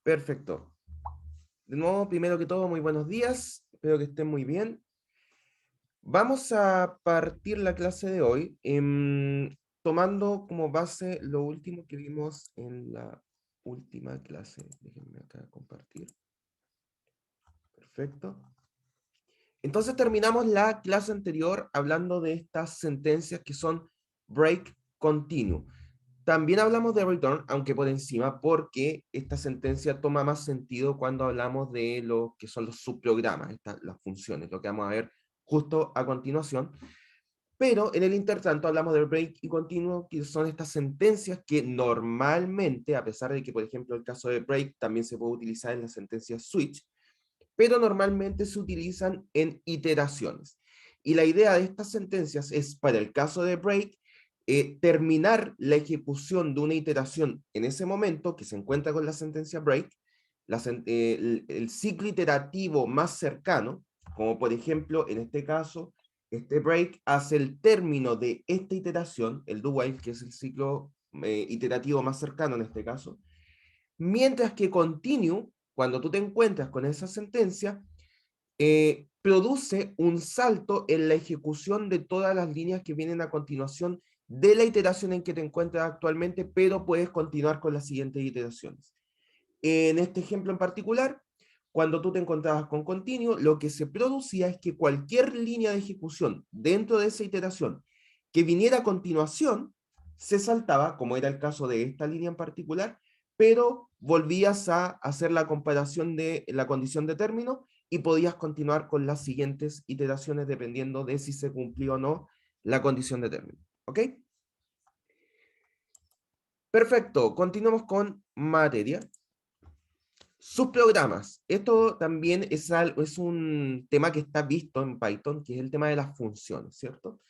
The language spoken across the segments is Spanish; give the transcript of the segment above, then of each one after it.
Perfecto. De nuevo, primero que todo, muy buenos días. Espero que estén muy bien. Vamos a partir la clase de hoy tomando como base lo último que vimos en la última clase. Déjenme acá compartir. Perfecto. Entonces terminamos la clase anterior hablando de estas sentencias que son break continue. También hablamos de return, aunque por encima, porque esta sentencia toma más sentido cuando hablamos de lo que son los subprogramas, las funciones, lo que vamos a ver justo a continuación. Pero en el intertanto hablamos del break y continuo, que son estas sentencias que normalmente, a pesar de que, por ejemplo, el caso de break también se puede utilizar en la sentencia switch, pero normalmente se utilizan en iteraciones. Y la idea de estas sentencias es, para el caso de break, terminar la ejecución de una iteración en ese momento que se encuentra con la sentencia break, el ciclo iterativo más cercano, como por ejemplo en este caso, este break hace el término de esta iteración, el do while, que es el ciclo iterativo más cercano en este caso, mientras que continue, cuando tú te encuentras con esa sentencia, produce un salto en la ejecución de todas las líneas que vienen a continuación de la iteración en que te encuentras actualmente, pero puedes continuar con las siguientes iteraciones. En este ejemplo en particular, cuando tú te encontrabas con continuo, lo que se producía es que cualquier línea de ejecución dentro de esa iteración que viniera a continuación, se saltaba, como era el caso de esta línea en particular, pero volvías a hacer la comparación de la condición de término y podías continuar con las siguientes iteraciones dependiendo de si se cumplió o no la condición de término. ¿Ok? Perfecto, continuamos con materia. Subprogramas. Esto también es un tema que está visto en Python, que es el tema de las funciones, ¿cierto?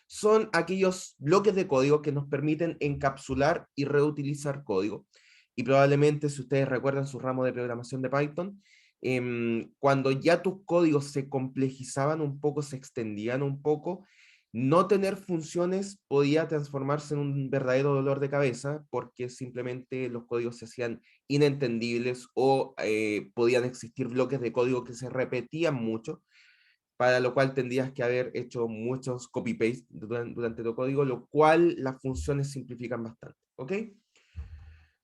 Son aquellos bloques de código que nos permiten encapsular y reutilizar código. Y probablemente, si ustedes recuerdan su ramo de programación de Python, cuando ya tus códigos se complejizaban un poco, se extendían un poco, no tener funciones podía transformarse en un verdadero dolor de cabeza porque simplemente los códigos se hacían inentendibles o podían existir bloques de código que se repetían mucho, para lo cual tendrías que haber hecho muchos copy-paste durante tu código, lo cual las funciones simplifican bastante. ¿Ok?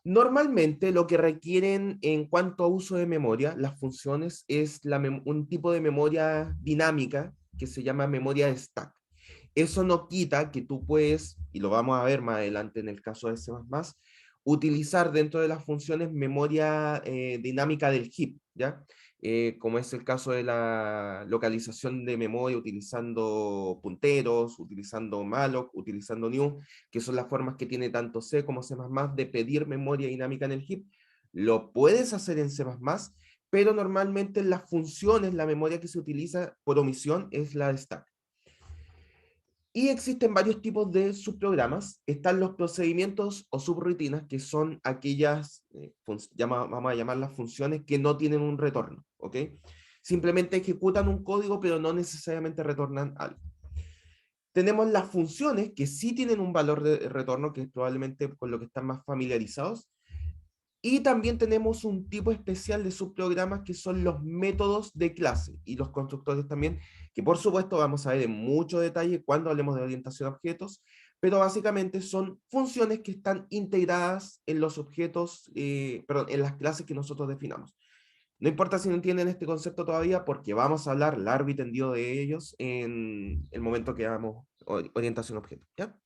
Normalmente lo que requieren en cuanto a uso de memoria, las funciones, es un tipo de memoria dinámica que se llama memoria stack. Eso no quita que tú puedes, y lo vamos a ver más adelante en el caso de C++, utilizar dentro de las funciones memoria dinámica del heap, ¿ya? Como es el caso de la localización de memoria utilizando punteros, utilizando malloc, utilizando new, que son las formas que tiene tanto C como C++ de pedir memoria dinámica en el heap. Lo puedes hacer en C++, pero normalmente las funciones, la memoria que se utiliza por omisión es la de stack. Y existen varios tipos de subprogramas. Están los procedimientos o subrutinas, que son aquellas, vamos a llamarlas funciones que no tienen un retorno, ¿ok? Simplemente ejecutan un código, pero no necesariamente retornan algo. Tenemos las funciones que sí tienen un valor de retorno, que es probablemente con lo que están más familiarizados. Y también tenemos un tipo especial de subprogramas que son los métodos de clase y los constructores también, que por supuesto vamos a ver en mucho detalle cuando hablemos de orientación a objetos, pero básicamente son funciones que están integradas en los objetos, perdón, en las clases que nosotros definamos. No importa si no entienden este concepto todavía, porque vamos a hablar largo y tendido de ellos en el momento que hagamos orientación a objetos, ¿ya?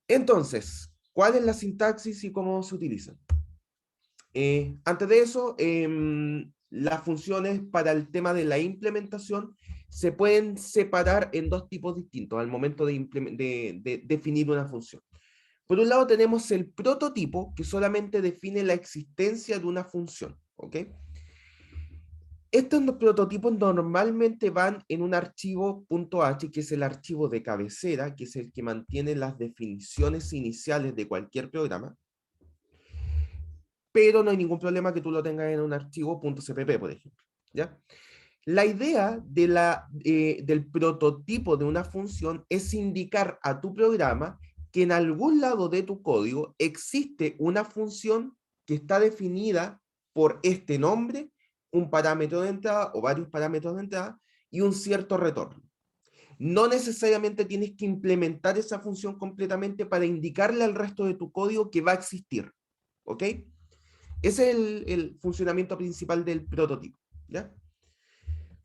Entonces, ¿cuál es la sintaxis y cómo se utilizan? Antes de eso, las funciones para el tema de la implementación se pueden separar en dos tipos distintos al momento de definir una función. Por un lado tenemos el prototipo, que solamente define la existencia de una función, ¿ok? Estos prototipos normalmente van en un archivo .h, que es el archivo de cabecera, que es el que mantiene las definiciones iniciales de cualquier programa, pero no hay ningún problema que tú lo tengas en un archivo .cpp, por ejemplo, ¿ya? La idea del prototipo de una función es indicar a tu programa que en algún lado de tu código existe una función que está definida por este nombre, un parámetro de entrada o varios parámetros de entrada y un cierto retorno. No necesariamente tienes que implementar esa función completamente para indicarle al resto de tu código que va a existir. ¿Ok? Ese es el funcionamiento principal del prototipo. ¿Ya?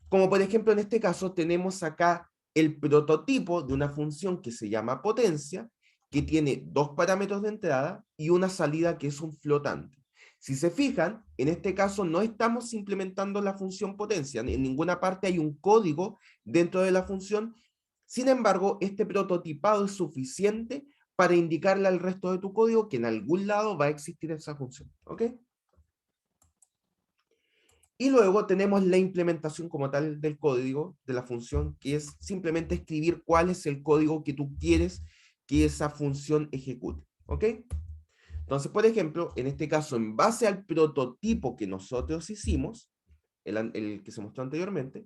Como por ejemplo en este caso tenemos acá el prototipo de una función que se llama potencia, que tiene dos parámetros de entrada y una salida que es un flotante. Si se fijan, en este caso no estamos implementando la función potencia, en ninguna parte hay un código dentro de la función. Sin embargo, este prototipado es suficiente para indicarle al resto de tu código que en algún lado va a existir esa función. ¿Ok? Y luego tenemos la implementación como tal del código de la función, que es simplemente escribir cuál es el código que tú quieres que esa función ejecute. ¿Ok? Entonces, por ejemplo, en este caso, en base al prototipo que nosotros hicimos, el que se mostró anteriormente,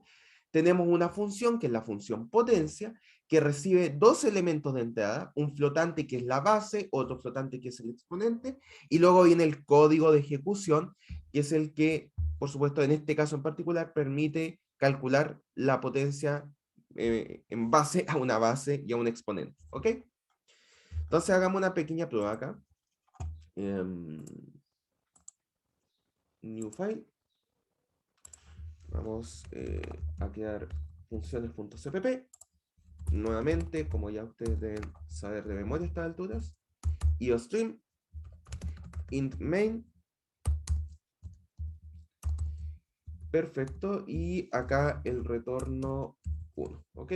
tenemos una función que es la función potencia, que recibe dos elementos de entrada, un flotante que es la base, otro flotante que es el exponente, y luego viene el código de ejecución, que es el que, por supuesto, en este caso en particular, permite calcular la potencia en base a una base y a un exponente. ¿Ok? Entonces hagamos una pequeña prueba acá. New file. Vamos a crear funciones.cpp. Nuevamente, como ya ustedes deben saber de memoria a estas alturas, iostream, int main. Perfecto. Y acá el retorno 1. ¿Ok?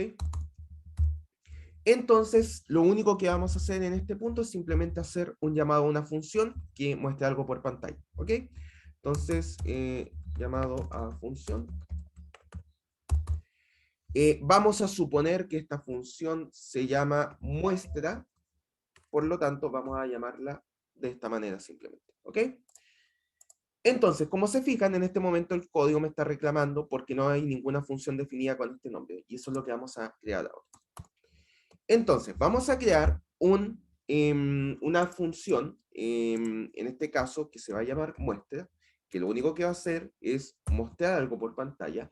Entonces, lo único que vamos a hacer en este punto es simplemente hacer un llamado a una función que muestre algo por pantalla. ¿Ok? Entonces, llamado a función. Vamos a suponer que esta función se llama muestra, por lo tanto vamos a llamarla de esta manera simplemente, ¿ok? Entonces, como se fijan, en este momento el código me está reclamando porque no hay ninguna función definida con este nombre, y eso es lo que vamos a crear ahora. Entonces, vamos a crear una función, en este caso, que se va a llamar muestra, que lo único que va a hacer es mostrar algo por pantalla.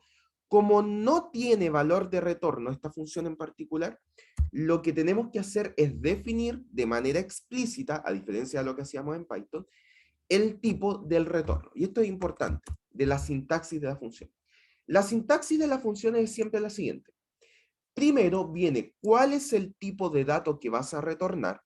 Como no tiene valor de retorno esta función en particular, lo que tenemos que hacer es definir de manera explícita, a diferencia de lo que hacíamos en Python, el tipo del retorno. Y esto es importante, de la sintaxis de la función. La sintaxis de la función es siempre la siguiente. Primero viene cuál es el tipo de dato que vas a retornar,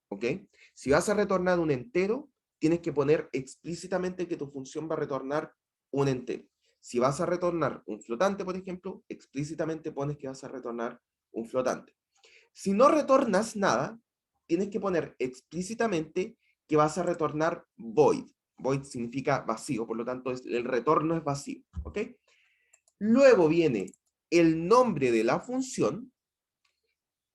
¿ok? Si vas a retornar un entero, tienes que poner explícitamente que tu función va a retornar un entero. Si vas a retornar un flotante, por ejemplo, explícitamente pones que vas a retornar un flotante. Si no retornas nada, tienes que poner explícitamente que vas a retornar void. Void significa vacío, por lo tanto el retorno es vacío, ¿ok? Luego viene el nombre de la función,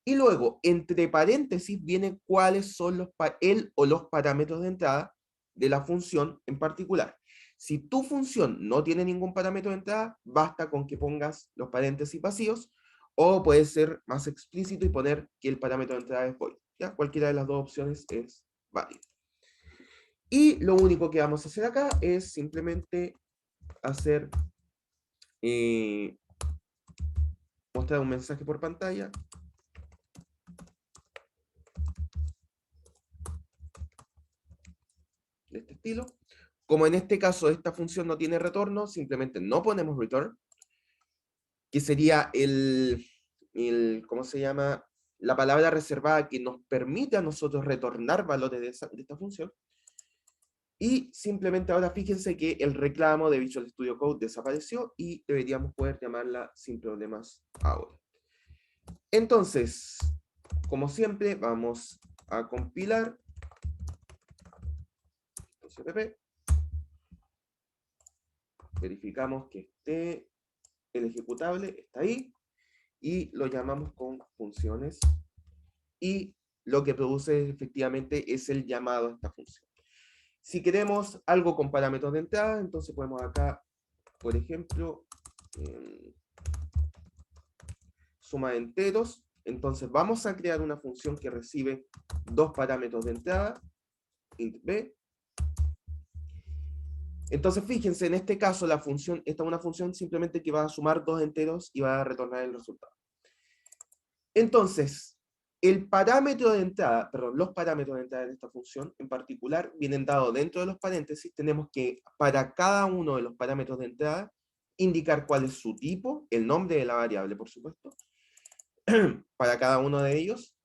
y luego, entre paréntesis, viene cuáles son el o los parámetros de entrada de la función en particular. Si tu función no tiene ningún parámetro de entrada, basta con que pongas los paréntesis vacíos, o puedes ser más explícito y poner que el parámetro de entrada es void. ¿Ya? Cualquiera de las dos opciones es válida. Y lo único que vamos a hacer acá es simplemente hacer, mostrar un mensaje por pantalla. De este estilo. Como en este caso esta función no tiene retorno, simplemente no ponemos return, que sería ¿cómo se llama? La palabra reservada que nos permite a nosotros retornar valores de esta función. Y simplemente ahora fíjense que el reclamo de Visual Studio Code desapareció y deberíamos poder llamarla sin problemas ahora. Entonces, como siempre, vamos a compilar. CPP. Verificamos que esté el ejecutable, está ahí, y lo llamamos con funciones, y lo que produce efectivamente es el llamado a esta función. Si queremos algo con parámetros de entrada, entonces podemos acá, por ejemplo, suma de enteros. Entonces vamos a crear una función que recibe dos parámetros de entrada, int b, Entonces, fíjense, en este caso la función, esta es una función simplemente que va a sumar dos enteros y va a retornar el resultado. Entonces, el parámetro de entrada, perdón, los parámetros de entrada de esta función en particular vienen dados dentro de los paréntesis. Tenemos que, para cada uno de los parámetros de entrada, indicar cuál es su tipo, el nombre de la variable, por supuesto, para cada uno de ellos.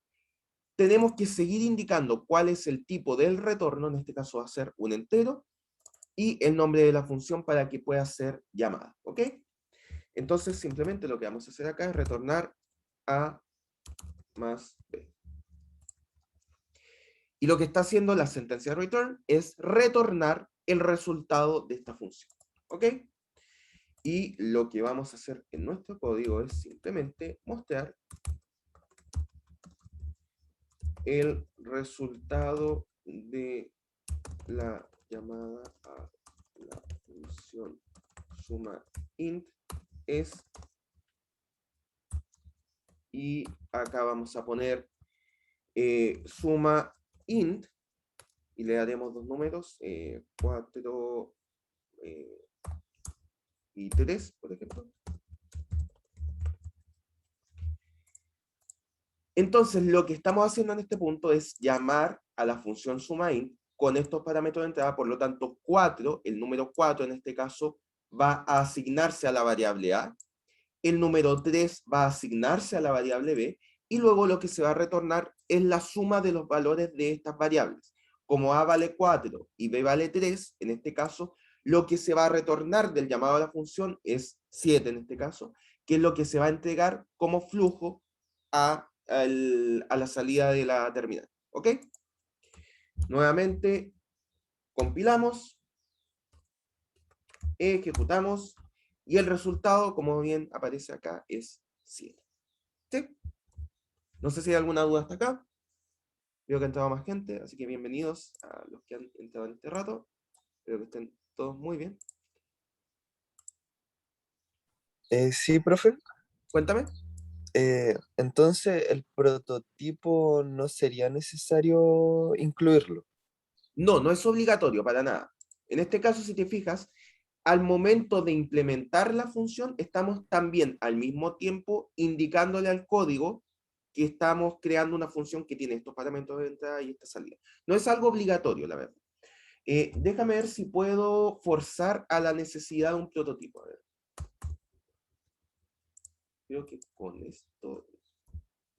Tenemos que seguir indicando cuál es el tipo del retorno, en este caso va a ser un entero, y el nombre de la función para que pueda ser llamada, ¿ok? Entonces, simplemente lo que vamos a hacer acá es retornar A más B. Y lo que está haciendo la sentencia return es retornar el resultado de esta función, ¿ok? Y lo que vamos a hacer en nuestro código es simplemente mostrar el resultado de la llamada a la función suma int es, y acá vamos a poner suma int, y le daremos dos números, 4 y 3, por ejemplo. Entonces, lo que estamos haciendo en este punto es llamar a la función sumaInt con estos parámetros de entrada. Por lo tanto, 4, el número 4 en este caso, va a asignarse a la variable A, el número 3 va a asignarse a la variable B, y luego lo que se va a retornar es la suma de los valores de estas variables. Como A vale 4 y B vale 3, en este caso, lo que se va a retornar del llamado a la función es 7 en este caso, que es lo que se va a entregar como flujo a la salida de la terminal. ¿Ok? Nuevamente, compilamos, ejecutamos, y el resultado, como bien aparece acá, es 7. ¿Sí? No sé si hay alguna duda hasta acá. Veo que ha entrado más gente, así que bienvenidos a los que han entrado en este rato. Espero que estén todos muy bien. Sí, profe. Cuéntame. Entonces, el prototipo no sería necesario incluirlo. No, no es obligatorio para nada. En este caso, si te fijas, al momento de implementar la función, estamos también al mismo tiempo indicándole al código que estamos creando una función que tiene estos parámetros de entrada y esta salida. No es algo obligatorio, la verdad. Déjame ver si puedo forzar a la necesidad de un prototipo. A ver. Creo que con esto,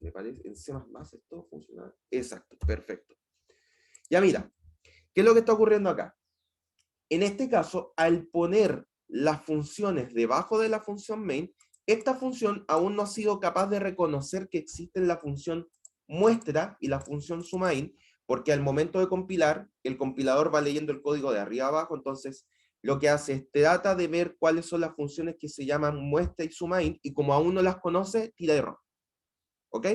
me parece, en C++ esto funciona. Exacto, perfecto. Ya mira, ¿qué es lo que está ocurriendo acá? En este caso, al poner las funciones debajo de la función main, esta función aún no ha sido capaz de reconocer que existen la función muestra y la función sumain, porque al momento de compilar, el compilador va leyendo el código de arriba a abajo, entonces lo que hace es trata de ver cuáles son las funciones que se llaman muestra y sumain, y como aún no las conoce, tira error. ¿Ok?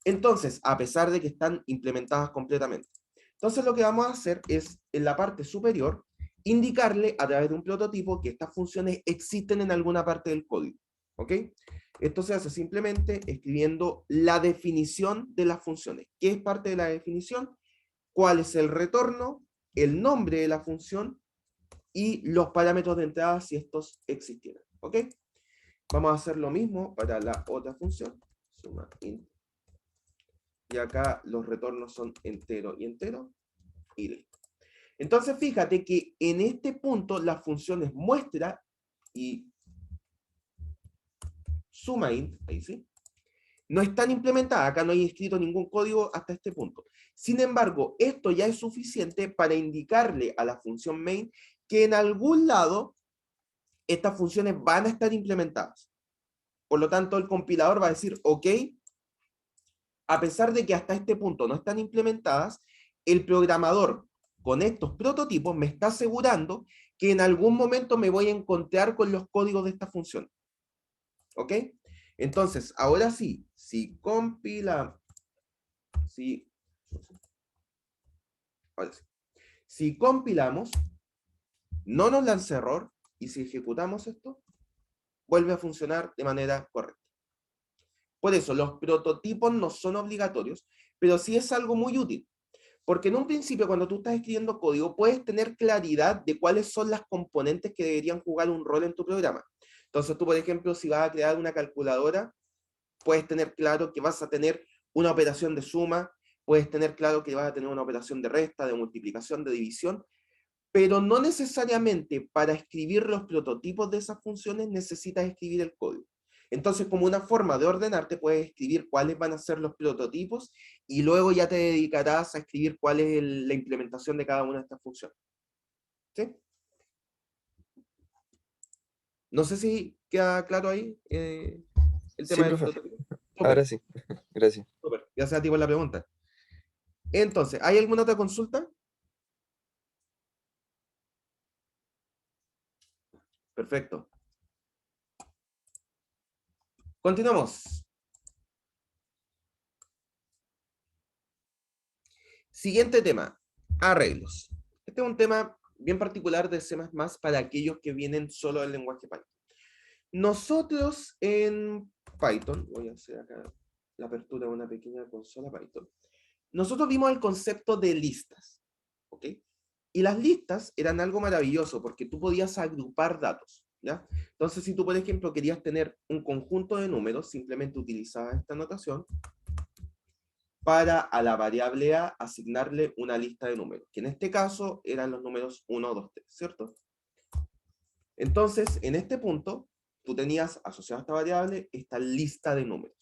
Entonces, a pesar de que están implementadas completamente. Entonces lo que vamos a hacer es, en la parte superior, indicarle a través de un prototipo que estas funciones existen en alguna parte del código. ¿Ok? Esto se hace simplemente escribiendo la definición de las funciones. ¿Qué es parte de la definición? ¿Cuál es el retorno? El nombre de la función y los parámetros de entrada si estos existieran. ¿Ok? Vamos a hacer lo mismo para la otra función. Suma int. Y acá los retornos son entero y entero, y listo. Entonces fíjate que en este punto las funciones muestra y sumaInt, ahí sí, no están implementadas. Acá no hay escrito ningún código hasta este punto. Sin embargo, esto ya es suficiente para indicarle a la función main que en algún lado estas funciones van a estar implementadas. Por lo tanto, el compilador va a decir, ok, a pesar de que hasta este punto no están implementadas, el programador con estos prototipos me está asegurando que en algún momento me voy a encontrar con los códigos de esta función. ¿Ok? Entonces, ahora sí, si compilamos, si, si compilamos, no nos lanza error, y si ejecutamos esto, vuelve a funcionar de manera correcta. Por eso, los prototipos no son obligatorios, pero sí es algo muy útil. Porque en un principio, cuando tú estás escribiendo código, puedes tener claridad de cuáles son las componentes que deberían jugar un rol en tu programa. Entonces tú, por ejemplo, si vas a crear una calculadora, puedes tener claro que vas a tener una operación de suma, puedes tener claro que vas a tener una operación de resta, de multiplicación, de división, pero no necesariamente para escribir los prototipos de esas funciones necesitas escribir el código. Entonces, como una forma de ordenarte, puedes escribir cuáles van a ser los prototipos y luego ya te dedicarás a escribir cuál es la implementación de cada una de estas funciones. ¿Sí? No sé si queda claro ahí el Sí, tema de los profe. prototipos. Ahora Súper, sí. Gracias. súper. Ya sea tipo la pregunta. Entonces, ¿hay alguna otra consulta? Perfecto. Continuamos. Siguiente tema, arreglos. Este es un tema bien particular de C++ para aquellos que vienen solo del lenguaje Python. Nosotros en Python, voy a hacer acá la apertura de una pequeña consola Python, nosotros vimos el concepto de listas, ¿ok? Y las listas eran algo maravilloso porque tú podías agrupar datos, ¿ya? Entonces, si tú, por ejemplo, querías tener un conjunto de números, simplemente utilizabas esta notación para a la variable A asignarle una lista de números, que en este caso eran los números 1, 2, 3, ¿cierto? Entonces, en este punto, tú tenías asociado a esta variable esta lista de números.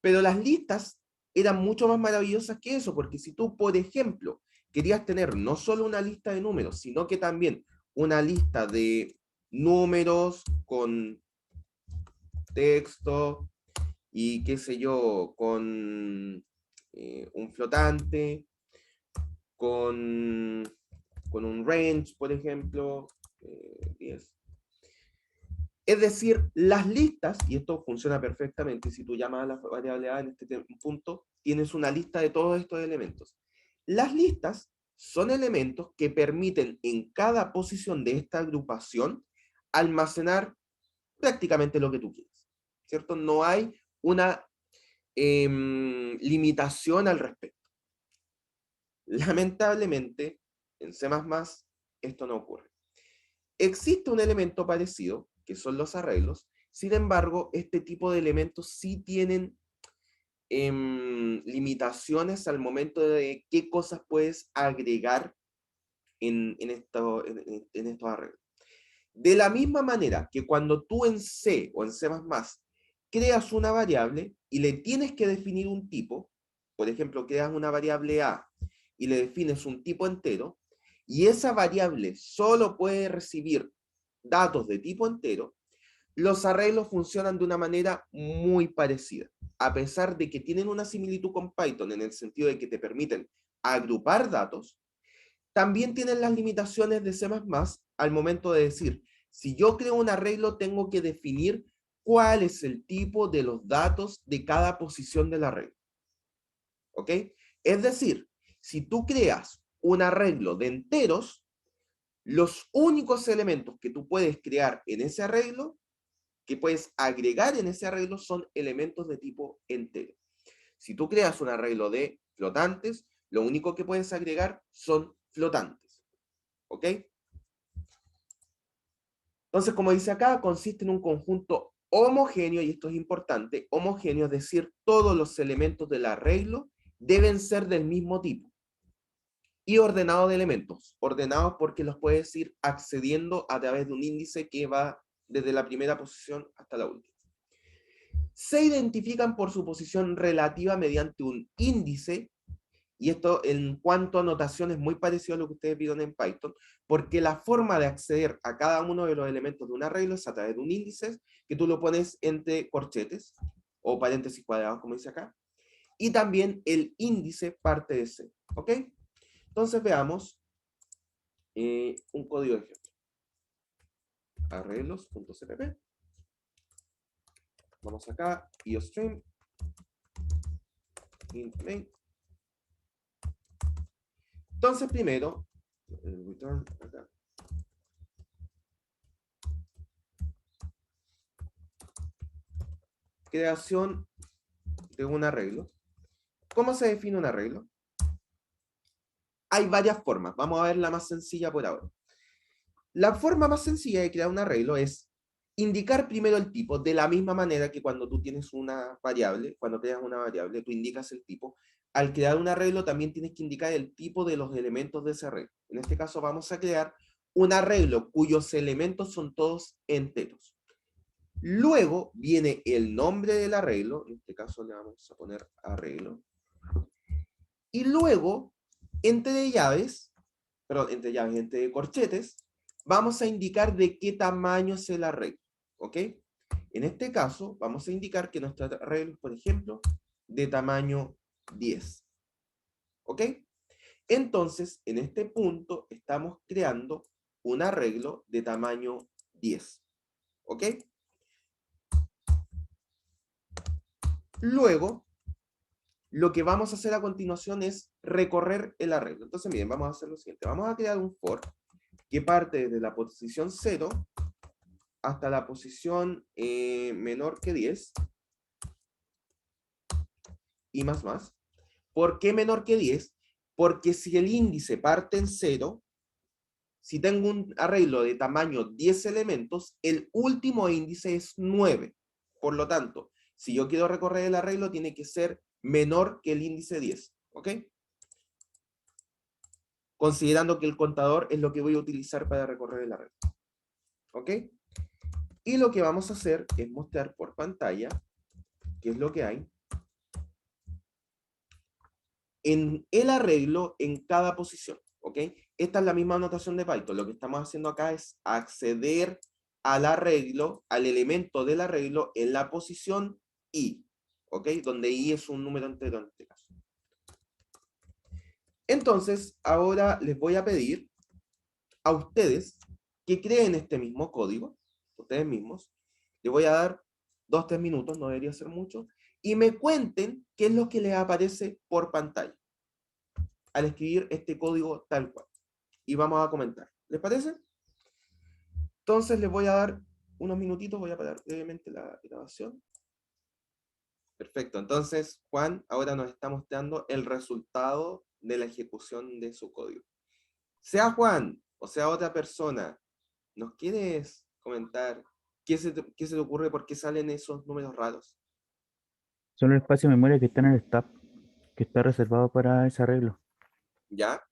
Pero las listas eran mucho más maravillosas que eso, porque si tú, por ejemplo, querías tener no solo una lista de números, sino que también una lista de números con texto y qué sé yo, con un flotante, con, con un range, por ejemplo, 10. Es decir, las listas, y esto funciona perfectamente, si tú llamas a la variable A en este punto, tienes una lista de todos estos elementos. Las listas son elementos que permiten en cada posición de esta agrupación almacenar prácticamente lo que tú quieres, ¿cierto? No hay una limitación al respecto. Lamentablemente, en C++ esto no ocurre. Existe un elemento parecido, que son los arreglos. Sin embargo, este tipo de elementos sí tienen limitaciones al momento de qué cosas puedes agregar en estos arreglos. De la misma manera que cuando tú en C o en C++ creas una variable y le tienes que definir un tipo, por ejemplo, creas una variable A y le defines un tipo entero, y esa variable solo puede recibir datos de tipo entero, los arreglos funcionan de una manera muy parecida. A pesar de que tienen una similitud con Python en el sentido de que te permiten agrupar datos, también tienen las limitaciones de C++ al momento de decir, si yo creo un arreglo, tengo que definir cuál es el tipo de los datos de cada posición del arreglo. ¿Ok? Es decir, si tú creas un arreglo de enteros, los únicos elementos que tú puedes crear en ese arreglo, que puedes agregar en ese arreglo, son elementos de tipo entero. Si tú creas un arreglo de flotantes, lo único que puedes agregar son flotantes. ¿Ok? Entonces, como dice acá, consiste en un conjunto homogéneo, y esto es importante, homogéneo, es decir, todos los elementos del arreglo deben ser del mismo tipo. Y ordenado de elementos, ordenados porque los puedes ir accediendo a través de un índice que va desde la primera posición hasta la última. Se identifican por su posición relativa mediante un índice, y esto en cuanto a notación es muy parecido a lo que ustedes vieron en Python, porque la forma de acceder a cada uno de los elementos de un arreglo es a través de un índice que tú lo pones entre corchetes o paréntesis cuadrados, como dice acá, y también el índice parte de C. ¿Ok? Entonces veamos un código de ejemplo. Arreglos.cpp. Vamos acá, iostream, int main. Entonces primero, return acá. Creación de un arreglo. ¿Cómo se define un arreglo? Hay varias formas. Vamos a ver la más sencilla por ahora. La forma más sencilla de crear un arreglo es indicar primero el tipo, de la misma manera que cuando tú tienes una variable, cuando creas una variable, tú indicas el tipo. Al crear un arreglo también tienes que indicar el tipo de los elementos de ese arreglo. En este caso vamos a crear un arreglo cuyos elementos son todos enteros. Luego viene el nombre del arreglo, en este caso le vamos a poner arreglo. Y luego, entre llaves, entre corchetes, vamos a indicar de qué tamaño es el arreglo, ¿ok? En este caso, vamos a indicar que nuestro arreglo es, por ejemplo, de tamaño 10, ¿ok? Entonces, en este punto, estamos creando un arreglo de tamaño 10, ¿ok? Luego, lo que vamos a hacer a continuación es recorrer el arreglo. Entonces, miren, vamos a hacer lo siguiente. Vamos a crear un for que parte desde la posición 0 hasta la posición menor que 10 y más. ¿Por qué menor que 10? Porque si el índice parte en 0, si tengo un arreglo de tamaño 10 elementos, el último índice es 9. Por lo tanto, si yo quiero recorrer el arreglo, tiene que ser menor que el índice 10. ¿Ok? Considerando que el contador es lo que voy a utilizar para recorrer el arreglo. ¿Ok? Y lo que vamos a hacer es mostrar por pantalla qué es lo que hay en el arreglo en cada posición, ¿ok? Esta es la misma anotación de Python. Lo que estamos haciendo acá es acceder al arreglo, al elemento del arreglo en la posición i, ¿ok? Donde i es un número entero en este caso. Entonces, ahora les voy a pedir a ustedes que creen este mismo código, ustedes mismos. Les voy a dar 2-3 minutos, no debería ser mucho, y me cuenten qué es lo que les aparece por pantalla al escribir este código tal cual. Y vamos a comentar. ¿Les parece? Entonces les voy a dar unos minutitos, voy a parar brevemente la grabación. Perfecto, entonces Juan ahora nos está mostrando el resultado de la ejecución de su código. Sea Juan o sea otra persona, ¿nos quieres comentar qué se te ocurre, por qué salen esos números raros? Son el espacio de memoria que está en el stack, que está reservado para ese arreglo. ¿Ya?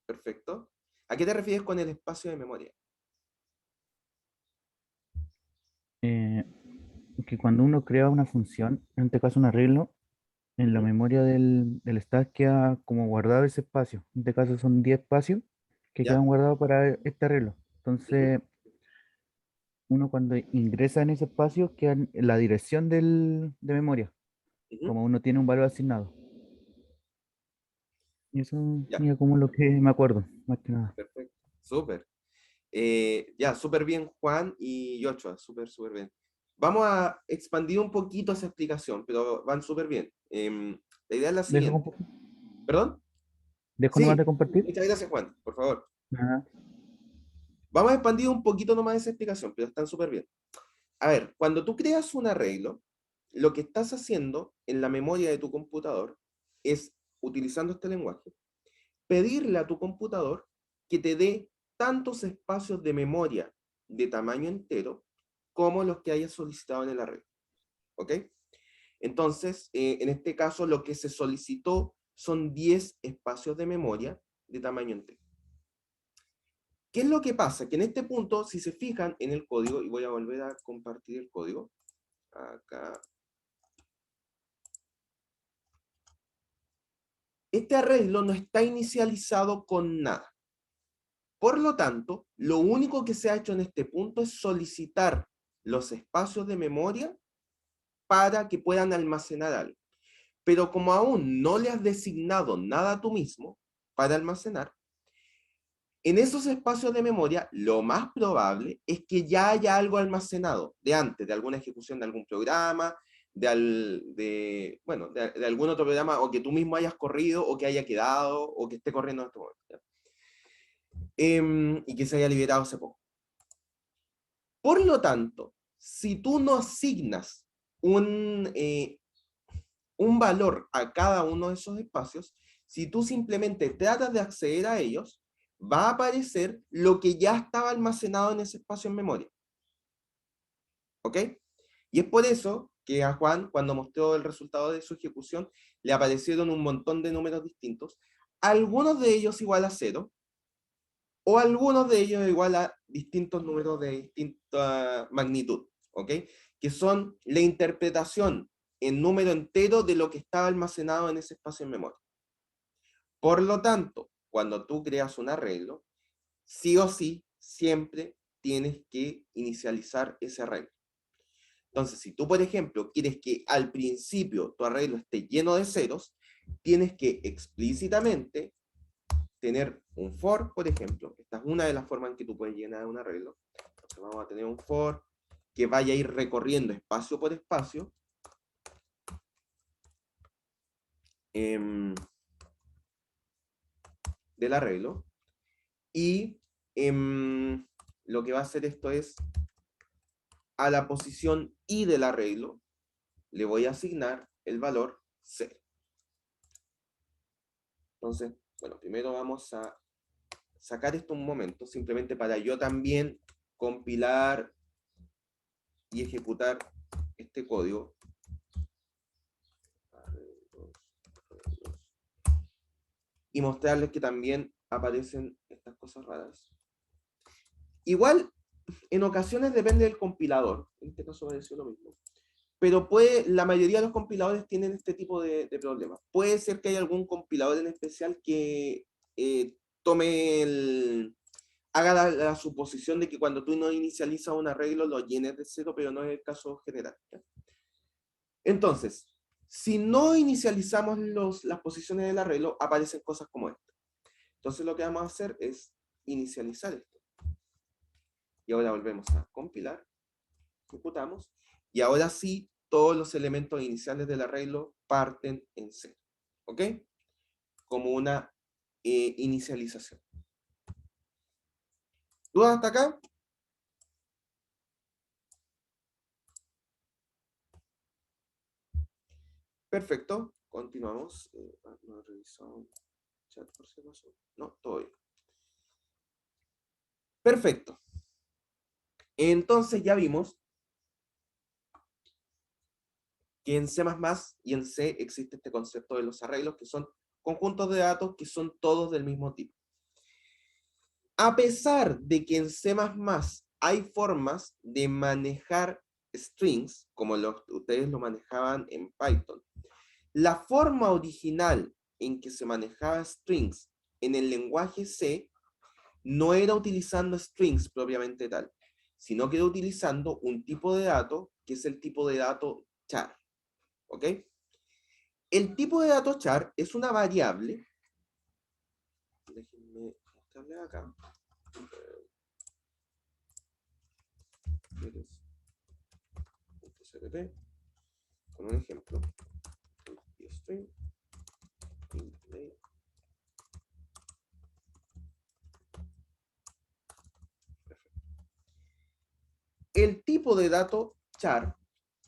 Perfecto. ¿A qué te refieres con el espacio de memoria? Eh, que cuando uno crea una función, en este caso un arreglo, en la ¿Mm? memoria del stack queda como guardado ese espacio. En este caso son 10 espacios que ¿Ya? quedan guardados para este arreglo. Ujú, Entonces, uno cuando ingresa en ese espacio queda en la dirección de memoria, ujú. como uno tiene un valor asignado. Y eso Ya, sería como lo que me acuerdo, más que nada. perfecto. Súper. Ya, súper bien Juan y Joshua, súper bien. Vamos a expandir un poquito esa explicación, pero van súper bien. La idea es la ¿Dejo, siguiente. ¿Perdón? dejo nomás Sí, de compartir? muchas gracias Juan, por favor. Nada. Vamos a expandir un poquito nomás esa explicación, pero están súper bien. A ver, cuando tú creas un arreglo, lo que estás haciendo en la memoria de tu computador es, utilizando este lenguaje, pedirle a tu computador que te dé tantos espacios de memoria de tamaño entero como los que hayas solicitado en el arreglo. ¿Ok? Entonces, en este caso, lo que se solicitó son 10 espacios de memoria de tamaño entero. ¿Qué es lo que pasa? Que en este punto, si se fijan en el código, y voy a volver a compartir el código, acá, este arreglo no está inicializado con nada. Por lo tanto, lo único que se ha hecho en este punto es solicitar los espacios de memoria para que puedan almacenar algo. Pero como aún no le has designado nada tú mismo para almacenar, en esos espacios de memoria, lo más probable es que ya haya algo almacenado de antes, de alguna ejecución de algún programa, de algún otro programa, o que tú mismo hayas corrido, o que haya quedado, o que esté corriendo en este momento. Y que se haya liberado hace poco. Por lo tanto, si tú no asignas un valor a cada uno de esos espacios, Si tú simplemente tratas de acceder a ellos, va a aparecer lo que ya estaba almacenado en ese espacio en memoria. ¿Ok? Y es por eso que a Juan, cuando mostró el resultado de su ejecución, le aparecieron un montón de números distintos, algunos de ellos igual a 0, o algunos de ellos igual a distintos números de distinta magnitud, ¿ok? Que son la interpretación en número entero de lo que estaba almacenado en ese espacio en memoria. Por lo tanto, cuando tú creas un arreglo, sí o sí, siempre tienes que inicializar ese arreglo. Entonces, si tú, por ejemplo, quieres que al principio tu arreglo esté lleno de ceros, tienes que explícitamente tener un for, por ejemplo. Esta es una de las formas en que tú puedes llenar un arreglo. Entonces vamos a tener un for que vaya a ir recorriendo espacio por espacio. Del arreglo. Y lo que va a hacer esto es, a la posición i del arreglo, le voy a asignar el valor 0. Entonces, bueno, primero vamos a sacar esto un momento, simplemente para yo también compilar y ejecutar este código. Y mostrarles que también aparecen estas cosas raras. Igual, en ocasiones depende del compilador. En este caso va a decir lo mismo. Pero la mayoría de los compiladores tienen este tipo de problemas. Puede ser que haya algún compilador en especial que haga la suposición de que cuando tú no inicializas un arreglo lo llenes de 0, pero no es el caso general. ¿Ya? Entonces, si no inicializamos las posiciones del arreglo, aparecen cosas como esta. Entonces lo que vamos a hacer es inicializar esto. Y ahora volvemos a compilar, ejecutamos, y ahora sí, todos los elementos iniciales del arreglo parten en 0. ¿Ok? Como una inicialización. ¿Dudas hasta acá? Perfecto. Continuamos. No he revisado el chat por si acaso. No, todo bien. Perfecto. Entonces ya vimos que en C++ y en C existe este concepto de los arreglos, que son conjuntos de datos que son todos del mismo tipo. A pesar de que en C++ hay formas de manejar strings, como ustedes lo manejaban en Python, la forma original en que se manejaba strings en el lenguaje C no era utilizando strings propiamente tal, sino que era utilizando un tipo de dato que es el tipo de dato char. ¿Ok? El tipo de dato char es una variable. Déjenme mostrarle acá. .cpp con un ejemplo. String. El tipo de dato char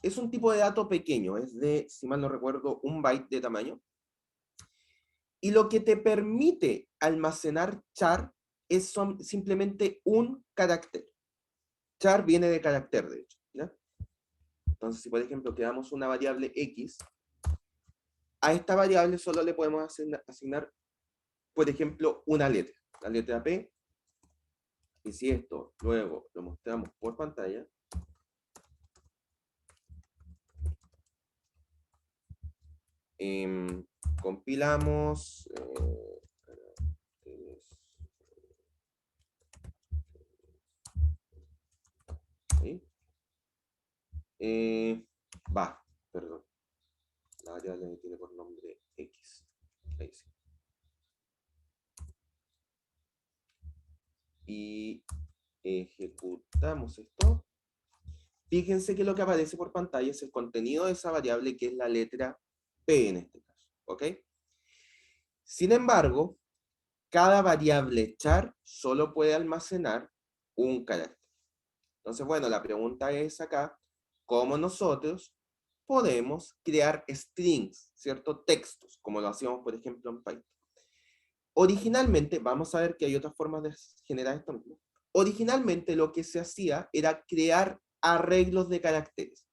es un tipo de dato pequeño, es de, si mal no recuerdo, 1 byte de tamaño. Y lo que te permite almacenar char es simplemente un carácter. Char viene de carácter, de hecho. ¿Ya? Entonces, si por ejemplo creamos una variable x, a esta variable solo le podemos asignar, por ejemplo, una letra, la letra P. Y si esto luego lo mostramos por pantalla, compilamos, perdón, la variable tiene por nombre x. Ahí sí. Y ejecutamos esto. Fíjense que lo que aparece por pantalla es el contenido de esa variable, que es la letra P en este caso. ¿Ok? Sin embargo, cada variable char solo puede almacenar un carácter. Entonces, bueno, la pregunta es acá, ¿cómo nosotros podemos crear strings, ¿cierto? Textos, como lo hacíamos, por ejemplo, en Python. Originalmente, vamos a ver que hay otras formas de generar esto mismo. Originalmente lo que se hacía era crear arreglos de caracteres.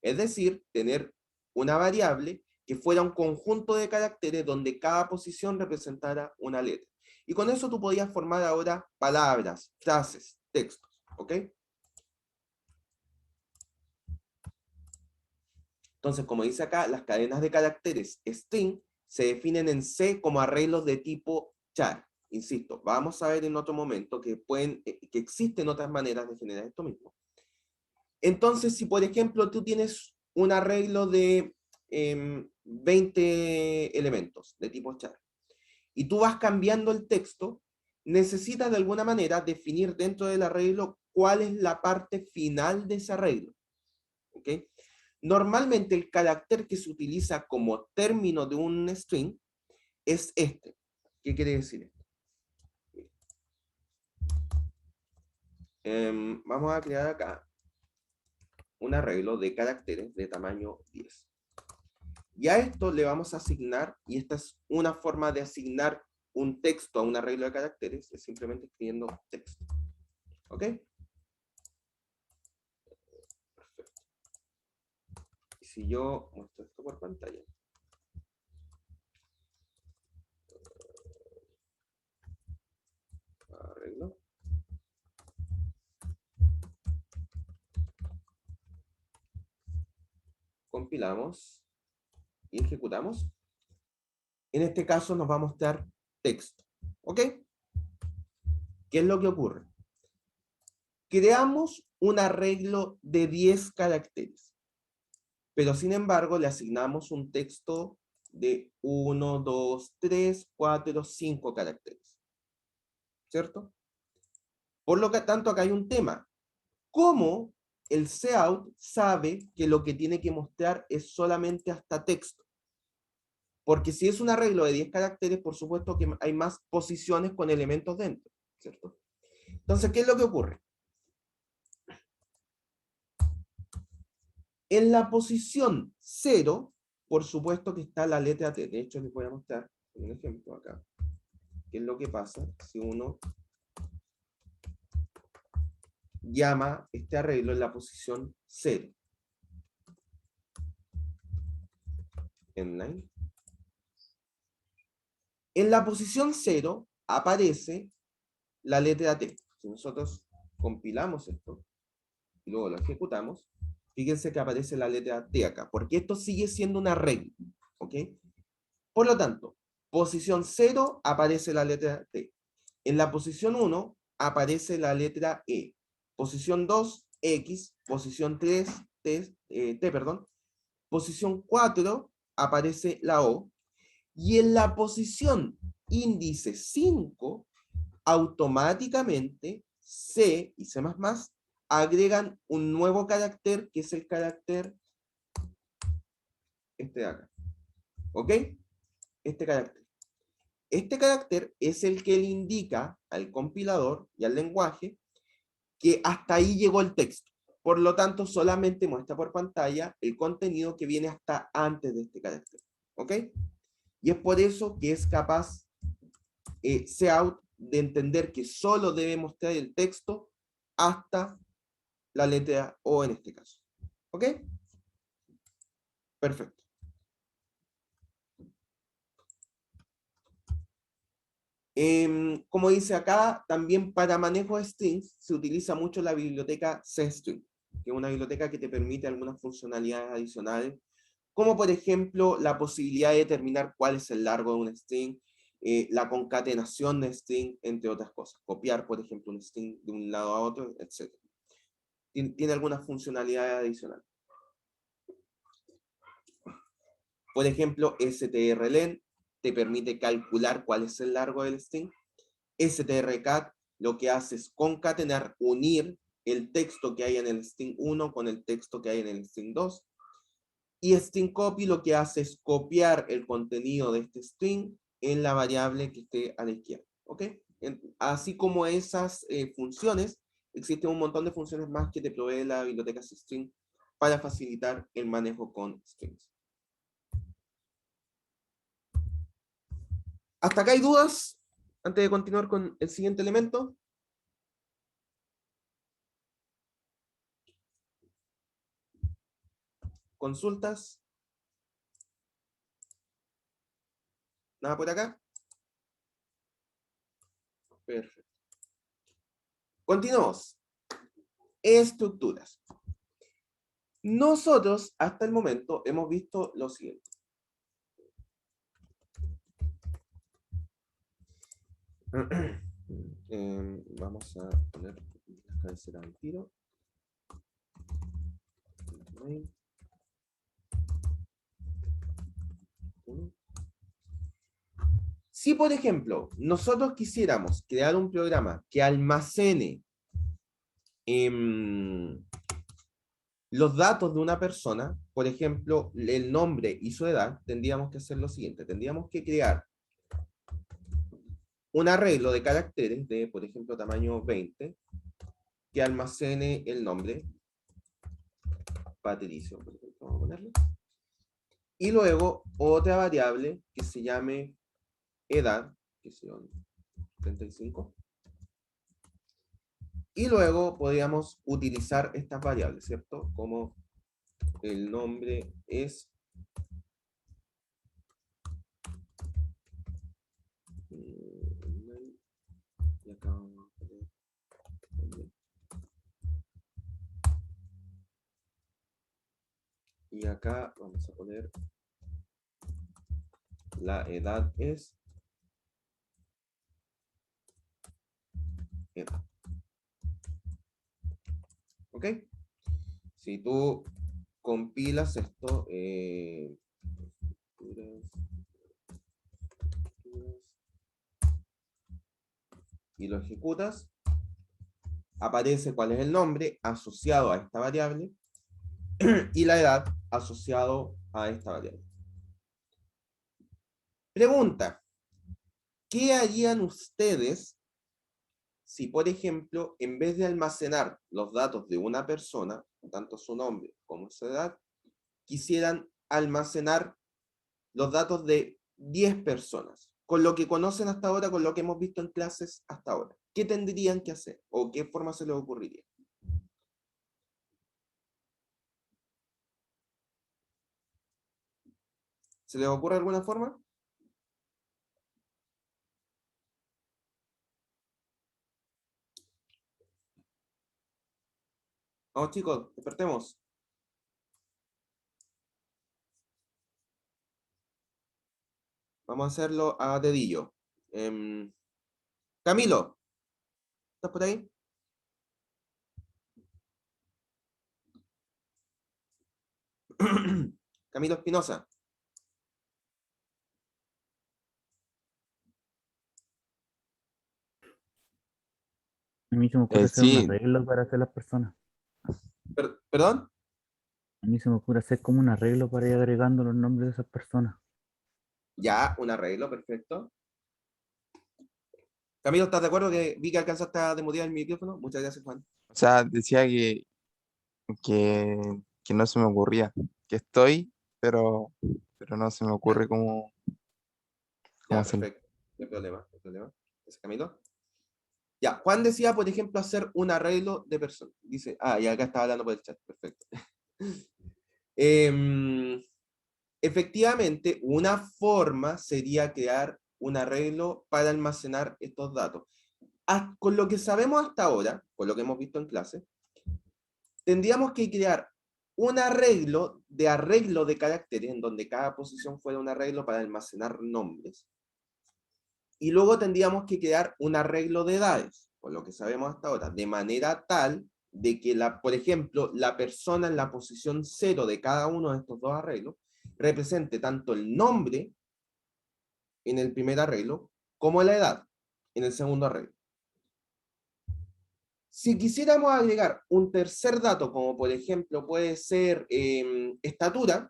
Es decir, tener una variable que fuera un conjunto de caracteres donde cada posición representara una letra. Y con eso tú podías formar ahora palabras, frases, textos. ¿Ok? Entonces, como dice acá, las cadenas de caracteres string se definen en C como arreglos de tipo char. Insisto, vamos a ver en otro momento que existen otras maneras de generar esto mismo. Entonces, si por ejemplo tú tienes un arreglo de 20 elementos de tipo char, y tú vas cambiando el texto, necesitas de alguna manera definir dentro del arreglo cuál es la parte final de ese arreglo. ¿Ok? Normalmente el carácter que se utiliza como término de un string es este. ¿Qué quiere decir esto? Vamos a crear acá un arreglo de caracteres de tamaño 10. Y a esto le vamos a asignar, y esta es una forma de asignar un texto a un arreglo de caracteres, es simplemente escribiendo texto. ¿Ok? Perfecto. Y si yo muestro esto por pantalla. Arreglo. Compilamos y ejecutamos. En este caso nos va a mostrar texto. ¿Ok? ¿Qué es lo que ocurre? Creamos un arreglo de 10 caracteres, pero sin embargo le asignamos un texto de 1, 2, 3, 4, 5 caracteres. ¿Cierto? Por lo que tanto acá hay un tema. ¿Cómo el cout sabe que lo que tiene que mostrar es solamente hasta texto? Porque si es un arreglo de 10 caracteres, por supuesto que hay más posiciones con elementos dentro, ¿cierto? Entonces, ¿qué es lo que ocurre? En la posición 0, por supuesto que está la letra T. De hecho, les voy a mostrar un ejemplo acá. ¿Qué es lo que pasa si uno llama este arreglo en la posición 0? Inline. En la posición 0 aparece la letra T. Si nosotros compilamos esto y luego lo ejecutamos, fíjense que aparece la letra T acá, porque esto sigue siendo un arreglo. ¿Ok? Por lo tanto, posición 0 aparece la letra T. En la posición 1 aparece la letra E. Posición 2, X. Posición 3, T, perdón. Posición 4 aparece la O. Y en la posición índice 5, automáticamente C y C++ agregan un nuevo carácter, que es el carácter este de acá. ¿Ok? Este carácter. Este carácter es el que le indica al compilador y al lenguaje que hasta ahí llegó el texto. Por lo tanto, solamente muestra por pantalla el contenido que viene hasta antes de este carácter. ¿Ok? Y es por eso que es capaz cout de entender que solo debe mostrar el texto hasta la letra O en este caso. ¿Ok? Perfecto. Como dice acá, también para manejo de strings se utiliza mucho la biblioteca CString, que es una biblioteca que te permite algunas funcionalidades adicionales, como por ejemplo la posibilidad de determinar cuál es el largo de un string, la concatenación de string, entre otras cosas. Copiar, por ejemplo, un string de un lado a otro, etc. Tiene algunas funcionalidades adicionales. Por ejemplo, strlen te permite calcular cuál es el largo del string. strcat lo que hace es concatenar, unir el texto que hay en el string 1 con el texto que hay en el string 2. Y stringcopy lo que hace es copiar el contenido de este string en la variable que esté a la izquierda. ¿Ok? Así como esas funciones, existen un montón de funciones más que te provee la biblioteca string para facilitar el manejo con strings. ¿Hasta acá hay dudas? Antes de continuar con el siguiente elemento. Consultas. ¿Nada por acá? Perfecto. Continuamos. Estructuras. Nosotros, hasta el momento, hemos visto lo siguiente. Vamos a poner la cabecera al tiro. Si, por ejemplo, nosotros quisiéramos crear un programa que almacene los datos de una persona, por ejemplo, el nombre y su edad, tendríamos que hacer lo siguiente. Tendríamos que crear un arreglo de caracteres de, por ejemplo, tamaño 20, que almacene el nombre, Patricio, por ejemplo, vamos a ponerle. Y luego otra variable que se llame edad, que son 35. Y luego podríamos utilizar estas variables, ¿cierto? Como el nombre es y acá vamos a poner nombre. Y acá vamos a poner la edad es edad. ¿Ok? Si tú compilas esto, y lo ejecutas, aparece cuál es el nombre asociado a esta variable y la edad asociado a esta variable. Pregunta: ¿qué harían ustedes si, por ejemplo, en vez de almacenar los datos de una persona, tanto su nombre como su edad, quisieran almacenar los datos de 10 personas, con lo que conocen hasta ahora, con lo que hemos visto en clases hasta ahora? ¿Qué tendrían que hacer? ¿O qué forma se les ocurriría? ¿Se les ocurre alguna forma? Vamos, chicos, despertemos. Vamos a hacerlo a dedillo. Camilo, ¿estás por ahí? Camilo Espinosa. A mí se me ocurre hacer un Sí, arreglo para hacer las personas. ¿Perdón? A mí se me ocurre hacer como un arreglo para ir agregando los nombres de esas personas. Ya, un arreglo, perfecto. Camilo, ¿estás de acuerdo que vi que alcanzaste a desmutear el micrófono? Muchas gracias, Juan. o sea, decía que, que no se me ocurría, que estoy, pero no se me ocurre cómo Ya, hacerlo. perfecto. No hay problema, no hay problema. Ese Camilo. Ya, Juan decía, por ejemplo, hacer un arreglo de personas. Dice, y acá estaba hablando por el chat, perfecto. Efectivamente, una forma sería crear un arreglo para almacenar estos datos. Con lo que sabemos hasta ahora, con lo que hemos visto en clase, tendríamos que crear un arreglo de caracteres, en donde cada posición fuera un arreglo para almacenar nombres. Y luego tendríamos que crear un arreglo de edades, con lo que sabemos hasta ahora, de manera tal de que, por ejemplo, la persona en la posición 0 de cada uno de estos dos arreglos represente tanto el nombre en el primer arreglo como la edad en el segundo arreglo. Si quisiéramos agregar un tercer dato, como por ejemplo puede ser estatura,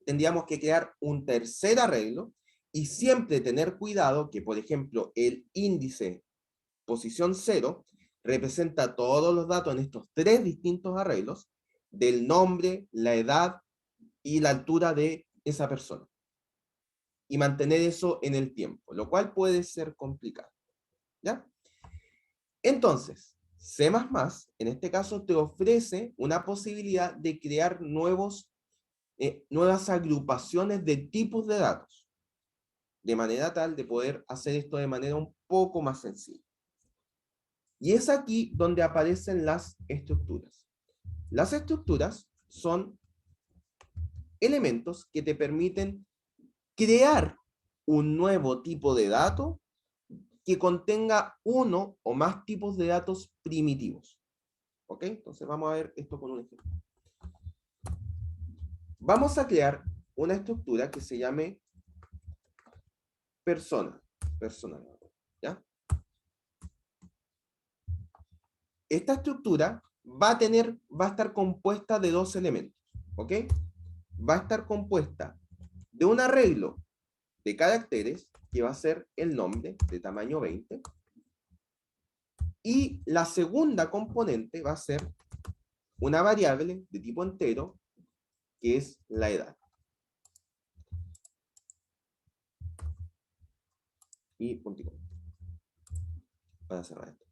tendríamos que crear un tercer arreglo y siempre tener cuidado que, por ejemplo, el índice posición 0 representa todos los datos en estos tres distintos arreglos del nombre, la edad y la altura de esa persona. y mantener eso en el tiempo, lo cual puede ser complicado. ¿Ya? Entonces, C++, en este caso, te ofrece una posibilidad de crear nuevas agrupaciones de tipos de datos, de manera tal de poder hacer esto de manera un poco más sencilla. Y es aquí donde aparecen las estructuras. Las estructuras son elementos que te permiten crear un nuevo tipo de dato que contenga uno o más tipos de datos primitivos. ¿Ok? Entonces vamos a ver esto con un ejemplo. Vamos a crear una estructura que se llame persona. ¿Ya? Esta estructura va a estar compuesta de dos elementos. ¿Ok? Va a estar compuesta de un arreglo de caracteres, que va a ser el nombre de tamaño 20, y la segunda componente va a ser una variable de tipo entero, que es la edad. Y punto. Para cerrar esto.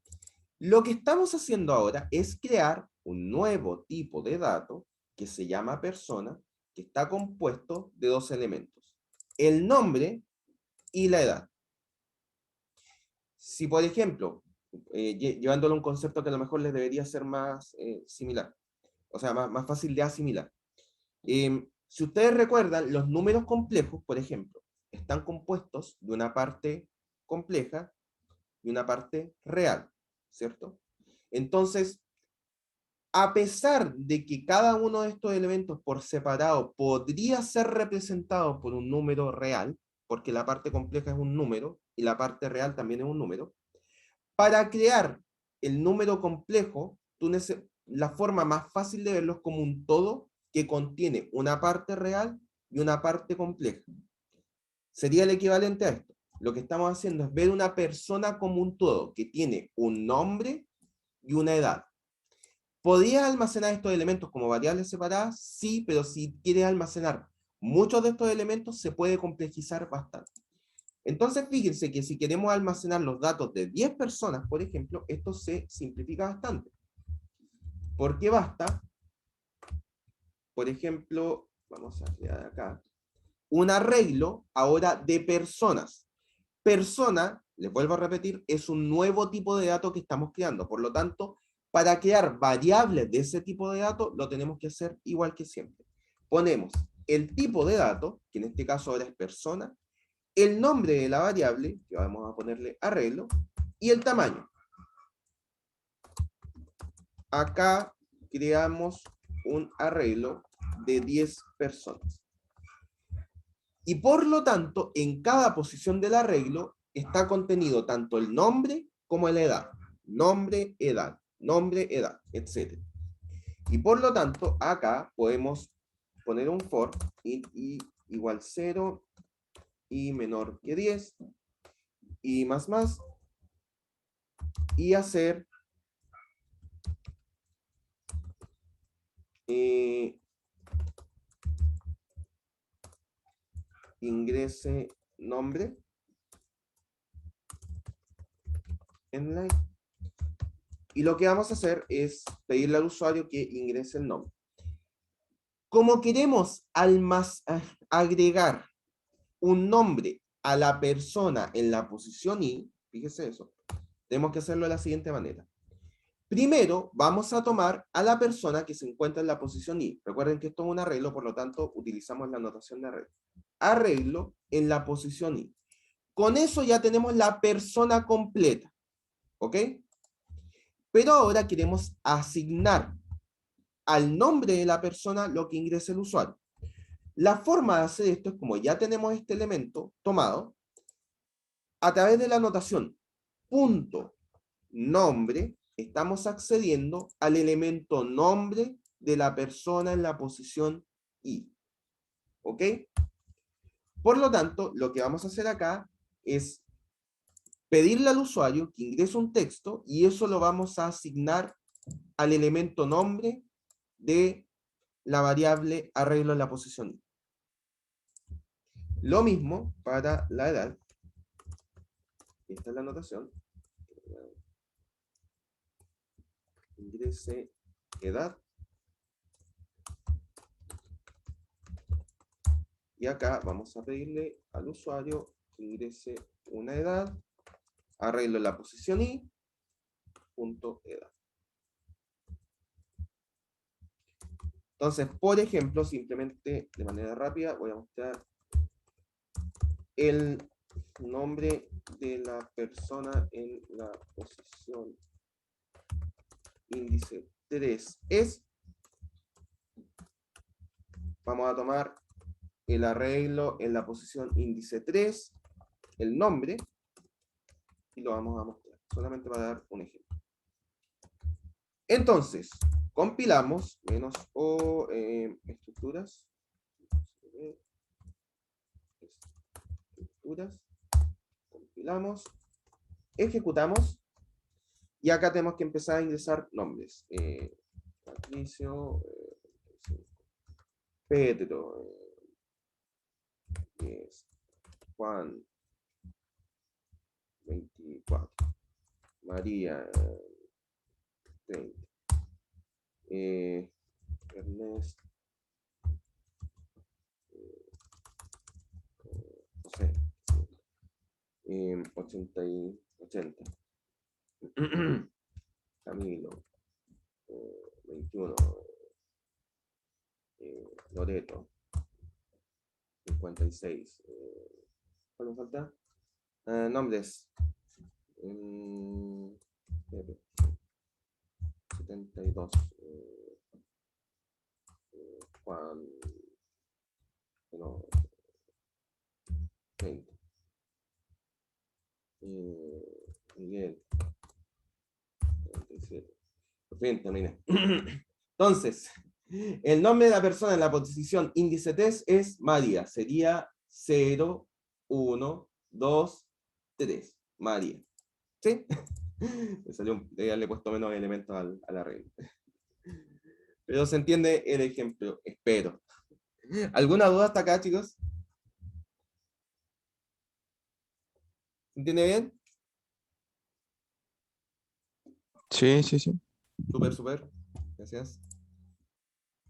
Lo que estamos haciendo ahora es crear un nuevo tipo de dato que se llama persona, que está compuesto de dos elementos: el nombre y la edad. Si, por ejemplo, llevándolo a un concepto que a lo mejor les debería ser más similar, o sea, más fácil de asimilar. Si ustedes recuerdan, los números complejos, por ejemplo, están compuestos de una parte compleja y una parte real, ¿cierto? Entonces, a pesar de que cada uno de estos elementos por separado podría ser representado por un número real, porque la parte compleja es un número y la parte real también es un número, para crear el número complejo, la forma más fácil de verlo es como un todo que contiene una parte real y una parte compleja. Sería el equivalente a esto. Lo que estamos haciendo es ver una persona como un todo, que tiene un nombre y una edad. ¿Podrías almacenar estos elementos como variables separadas? Sí, pero si quieres almacenar muchos de estos elementos, se puede complejizar bastante. Entonces, fíjense que si queremos almacenar los datos de 10 personas, por ejemplo, esto se simplifica bastante. Porque basta, por ejemplo, vamos a crear acá, un arreglo ahora de personas. Persona, les vuelvo a repetir, es un nuevo tipo de dato que estamos creando. Por lo tanto, para crear variables de ese tipo de datos, lo tenemos que hacer igual que siempre. Ponemos el tipo de dato, que en este caso ahora es persona, el nombre de la variable, que vamos a ponerle arreglo, y el tamaño. Acá creamos un arreglo de 10 personas. Y por lo tanto, en cada posición del arreglo está contenido tanto el nombre como la edad. Nombre, edad, etc. Y por lo tanto, acá podemos poner un for int i igual 0 y menor que 10 y más, y hacer ingrese nombre en line. Y lo que vamos a hacer es pedirle al usuario que ingrese el nombre. Como queremos agregar un nombre a la persona en la posición i, fíjese eso, tenemos que hacerlo de la siguiente manera. Primero, vamos a tomar a la persona que se encuentra en la posición i. Recuerden que esto es un arreglo, por lo tanto, utilizamos la notación de arreglo. Arreglo en la posición i. Con eso ya tenemos la persona completa. ¿Ok? Pero ahora queremos asignar al nombre de la persona lo que ingrese el usuario. La forma de hacer esto es como ya tenemos este elemento tomado, a través de la notación punto nombre, estamos accediendo al elemento nombre de la persona en la posición i. ¿Ok? Por lo tanto, lo que vamos a hacer acá es pedirle al usuario que ingrese un texto y eso lo vamos a asignar al elemento nombre de la variable arreglo en la posición i. Lo mismo para la edad. Esta es la anotación. Ingrese edad. Y acá vamos a pedirle al usuario que ingrese una edad. Arreglo la posición y punto edad. Entonces, por ejemplo, simplemente de manera rápida voy a mostrar el nombre de la persona en la posición índice 3 es. Vamos a tomar el arreglo en la posición índice 3, el nombre, y lo vamos a mostrar, solamente para dar un ejemplo. Entonces, compilamos, menos o estructuras, compilamos, ejecutamos, y acá tenemos que empezar a ingresar nombres. Patricio, Pedro, Juan, 24, María, 30, Ernesto, José, 80, Camilo, 21, Loreto, 56, ¿cuál me falta? Nombres, 72, Juan, no, 30, Miguel, 37. Por fin, terminé. Entonces, el nombre de la persona en la posición índice 3 es María. Sería 0, 1, 2, 3. María. ¿Sí? Me salió, le he puesto menos elementos a la regla. Pero se entiende el ejemplo, espero. ¿Alguna duda hasta acá, chicos? ¿Se entiende bien? Sí, sí, sí. Súper, súper. Gracias.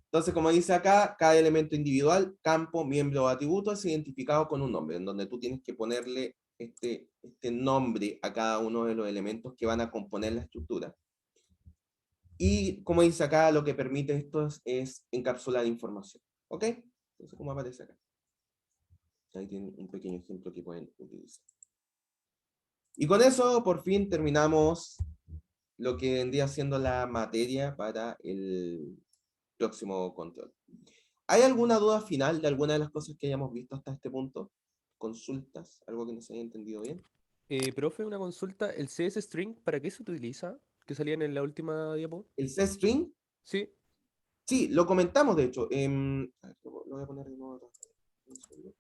Entonces, como dice acá, cada elemento individual, campo, miembro o atributo es identificado con un nombre, en donde tú tienes que ponerle este nombre a cada uno de los elementos que van a componer la estructura. Y como dice acá, lo que permite esto es encapsular información. ¿Ok? Entonces, como aparece acá. Ahí tienen un pequeño ejemplo que pueden utilizar. Y con eso, por fin, terminamos lo que vendría siendo la materia para el próximo control. ¿Hay alguna duda final de alguna de las cosas que hayamos visto hasta este punto? ¿Consultas? ¿Algo que no se haya entendido bien? Profe, una consulta. ¿El CS String para qué se utiliza? Que salían en la última diapo. ¿El C-string? Sí. Sí, lo comentamos de hecho. A ver, lo voy a poner de nuevo acá. Un segundo.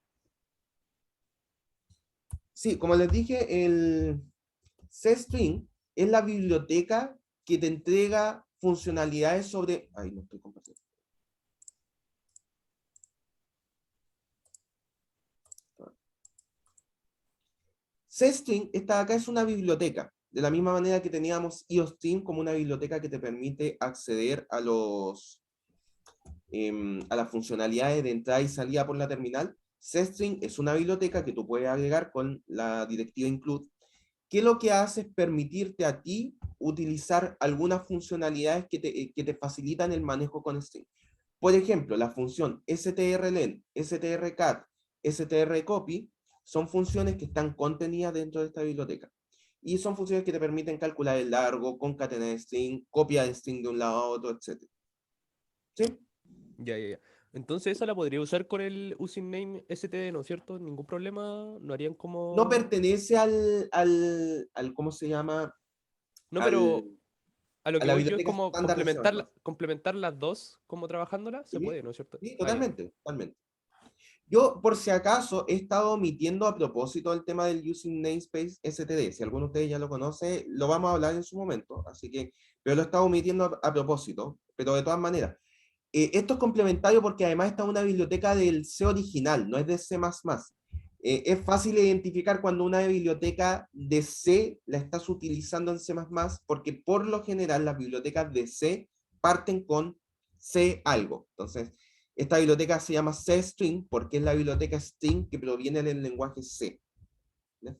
Sí, como les dije, el C-string es la biblioteca que te entrega funcionalidades sobre... Ay, no estoy compartiendo. C-string, esta de acá es una biblioteca. De la misma manera que teníamos IOStream como una biblioteca que te permite acceder a a las funcionalidades de entrada y salida por la terminal. C-string es una biblioteca que tú puedes agregar con la directiva include, que lo que hace es permitirte a ti utilizar algunas funcionalidades que te facilitan el manejo con string. Por ejemplo, la función strlen, strcat, strcopy son funciones que están contenidas dentro de esta biblioteca. Y son funciones que te permiten calcular el largo, concatenar string, copia de string de un lado a otro, etc. ¿Sí? Ya, ya, ya. Entonces esa la podría usar con el using name std, ¿no es cierto? Ningún problema. No harían No como. pertenece ¿cómo se llama? No, Al, pero a lo a que la voy yo es biblioteca como estándar de C++. complementar las dos, como trabajándolas, se ¿Sí? puede, ¿no es cierto? Sí, Ah, ya. totalmente, totalmente. Yo, por si acaso, he estado omitiendo a propósito el tema del Using Namespace STD. Si alguno de ustedes ya lo conoce, lo vamos a hablar en su momento. Así que, pero lo he estado omitiendo a propósito. Pero de todas maneras, esto es complementario porque además está una biblioteca del C original, no es de C++. Es fácil identificar cuando una biblioteca de C la estás utilizando en C++, porque por lo general las bibliotecas de C parten con C algo. Entonces, esta biblioteca se llama C-String porque es la biblioteca string que proviene del lenguaje C. ¿Ya?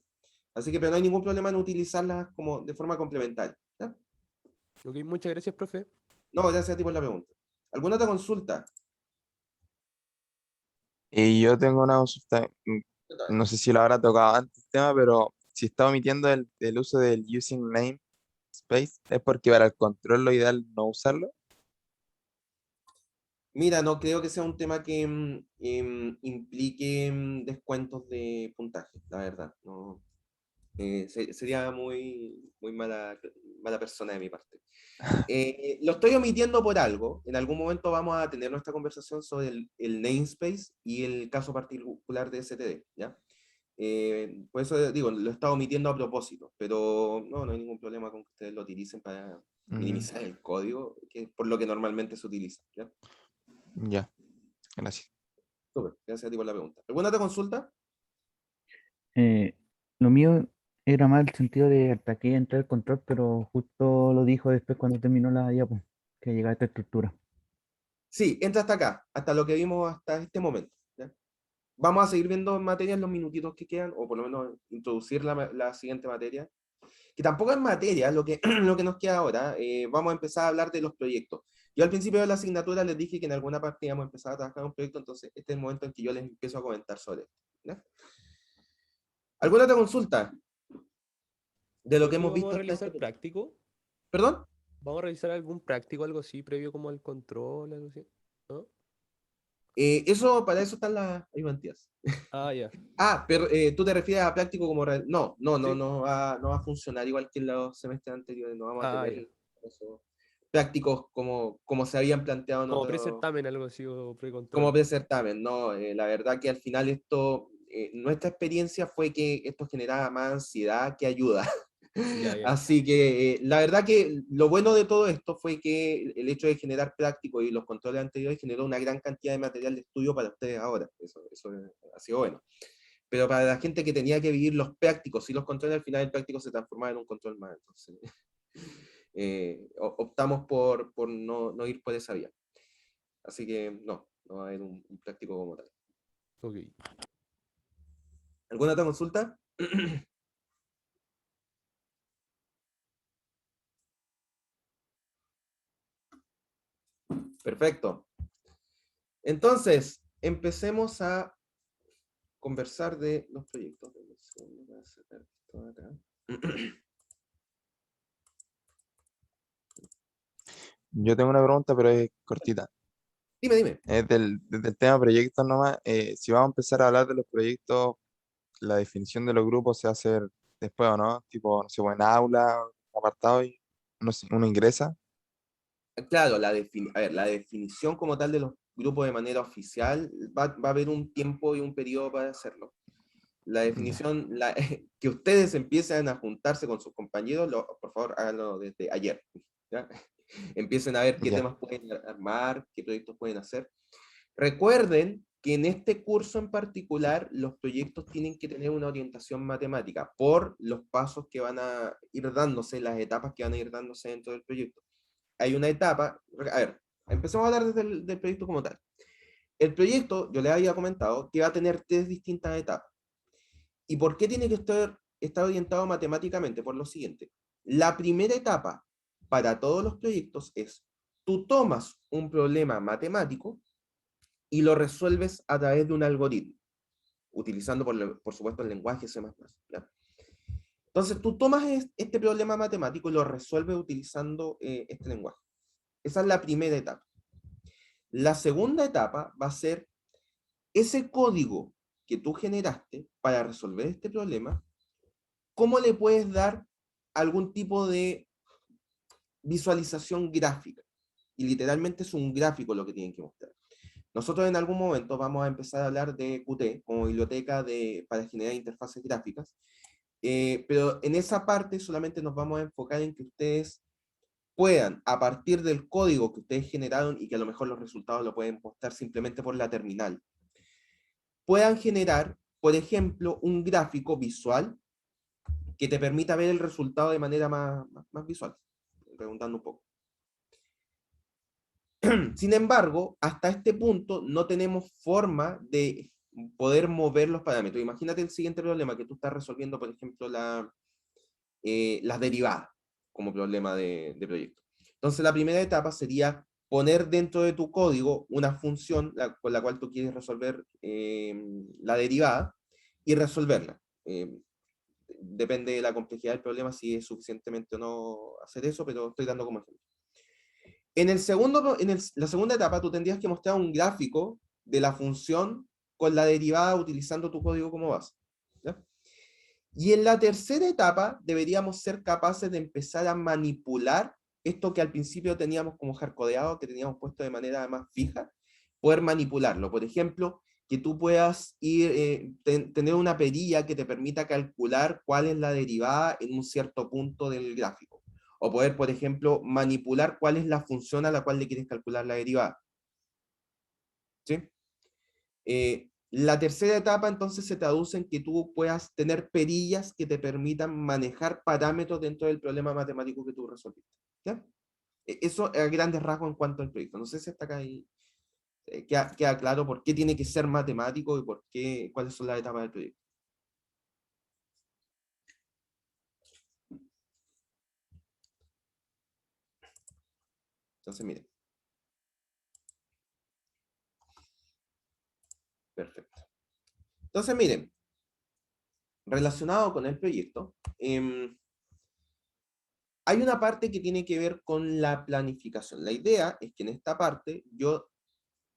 Así que pero no hay ningún problema en utilizarlas como de forma complementaria. ¿Ya? Ok, muchas gracias, profe. No, gracias a ti por la pregunta. ¿Alguna otra consulta? Y yo tengo una consulta, no sé si lo habrá tocado antes el tema, pero si está omitiendo el uso del using namespace, ¿es porque para el control lo ideal no usarlo? Mira, no creo que sea un tema que implique descuentos de puntaje, la verdad. No, sería muy mala persona de mi parte. Lo estoy omitiendo por algo. En algún momento vamos a tener nuestra conversación sobre el namespace y el caso particular de STD, ¿ya? Por eso digo, lo he estado omitiendo a propósito, pero no hay ningún problema con que ustedes lo utilicen para Mm, minimizar el código, que es por lo que normalmente se utiliza, ¿ya? ya, gracias. Súper, gracias a ti por la pregunta. ¿Alguna otra consulta? Eh, lo mío era más el sentido de hasta aquí entra el control, pero justo lo dijo después cuando terminó la diapo, que llega a esta estructura. Sí, entra hasta acá, hasta lo que vimos hasta este momento, ¿ya? Vamos a seguir viendo materia en los minutitos que quedan, o por lo menos introducir la siguiente materia, que tampoco es materia lo que, lo que nos queda ahora. Vamos a empezar a hablar de los proyectos. Yo al principio de la asignatura les dije que en alguna parte íbamos a empezar a trabajar en un proyecto, entonces este es el momento en que yo les empiezo a comentar sobre esto, ¿ya? ¿Alguna otra consulta de lo que Profe, hemos ¿vamos visto a hasta este realizar momento? práctico? ¿Perdón? ¿Vamos a realizar algún práctico, algo así, previo como al control, algo así? ¿No? Para eso están las ayudantías. Ah, ya. Ah, pero tú te refieres a práctico como Sí. no va a funcionar igual que en los semestres anteriores, no vamos a Ah, tener ya. esos prácticos como se habían planteado en Como otros, precertamen, algo así, o como precontrol. precertamen, no, la verdad que al final esto, nuestra experiencia fue que esto generaba más ansiedad que ayuda. Ya, ya. Así que la verdad que lo bueno de todo esto fue que el hecho de generar prácticos y los controles anteriores generó una gran cantidad de material de estudio para ustedes ahora. Eso ha sido bueno. Pero para la gente que tenía que vivir los prácticos y los controles, al final el práctico se transformaba en un control más. Entonces, optamos por no ir por esa vía. Así que no va a haber un práctico como tal. Ok. ¿Alguna otra consulta? Perfecto. Entonces, empecemos a conversar de los proyectos. Dame un segundo para sacar esto de acá. Yo tengo una pregunta, pero es cortita. Dime. Es del tema proyectos nomás. Si vamos a empezar a hablar de los proyectos, la definición de los grupos se hace después, ¿o no? Tipo, no sé, en aula, apartado, y uno ingresa. Claro, a ver, la definición como tal de los grupos de manera oficial va a haber un tiempo y un periodo para hacerlo. La Ya, definición, que ustedes empiecen a juntarse con sus compañeros, por favor, háganlo desde ayer. ¿Ya? Empiecen a ver qué ya, temas pueden armar, qué proyectos pueden hacer. Recuerden que en este curso en particular los proyectos tienen que tener una orientación matemática por los pasos que van a ir dándose, las etapas que van a ir dándose dentro del proyecto. Hay una etapa, a ver, empecemos a hablar desde del proyecto como tal. El proyecto, yo les había comentado, que va a tener tres distintas etapas. ¿Y por qué tiene que estar orientado matemáticamente? Por lo siguiente. La primera etapa para todos los proyectos es, tú tomas un problema matemático y lo resuelves a través de un algoritmo, utilizando por supuesto el lenguaje C++. ¿Ya? Entonces tú tomas este problema matemático y lo resuelves utilizando este lenguaje. Esa es la primera etapa. La segunda etapa va a ser ese código que tú generaste para resolver este problema, ¿cómo le puedes dar algún tipo de visualización gráfica? Y literalmente es un gráfico lo que tienen que mostrar. Nosotros en algún momento vamos a empezar a hablar de Qt como biblioteca para generar interfaces gráficas, pero en esa parte solamente nos vamos a enfocar en que ustedes puedan, a partir del código que ustedes generaron y que a lo mejor los resultados lo pueden mostrar simplemente por la terminal, puedan generar por ejemplo, un gráfico visual que te permita ver el resultado de manera más visual, preguntando un poco. Sin embargo, hasta este punto no tenemos forma de poder mover los parámetros. Imagínate el siguiente problema, que tú estás resolviendo, por ejemplo, las derivadas como problema de proyecto. Entonces, la primera etapa sería poner dentro de tu código una función con la cual tú quieres resolver la derivada y resolverla. Depende de la complejidad del problema si es suficientemente o no hacer eso, pero estoy dando como ejemplo. La segunda etapa, tú tendrías que mostrar un gráfico de la función con la derivada utilizando tu código como base. ¿Ya? Y en la tercera etapa, deberíamos ser capaces de empezar a manipular esto que al principio teníamos como hardcodeado, que teníamos puesto de manera más fija, poder manipularlo. Por ejemplo, que tú puedas tener una perilla que te permita calcular cuál es la derivada en un cierto punto del gráfico. O poder, por ejemplo, manipular cuál es la función a la cual le quieres calcular la derivada. ¿Sí? La tercera etapa entonces se traduce en que tú puedas tener perillas que te permitan manejar parámetros dentro del problema matemático que tú resolviste. ¿Ya? Eso a grandes rasgos en cuanto al proyecto. No sé si hasta acá queda claro por qué tiene que ser matemático y por qué, cuáles son las etapas del proyecto. Entonces, miren. Perfecto. Entonces, miren, relacionado con el proyecto, hay una parte que tiene que ver con la planificación. La idea es que en esta parte yo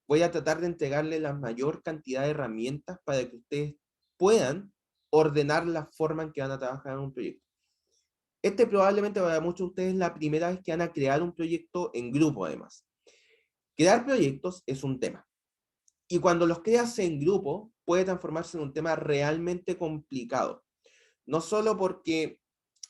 voy a tratar de entregarle la mayor cantidad de herramientas para que ustedes puedan ordenar la forma en que van a trabajar en un proyecto. Este probablemente para muchos de ustedes es la primera vez que van a crear un proyecto en grupo, además. Crear proyectos es un tema. Y cuando los creas en grupo, puede transformarse en un tema realmente complicado. No solo porque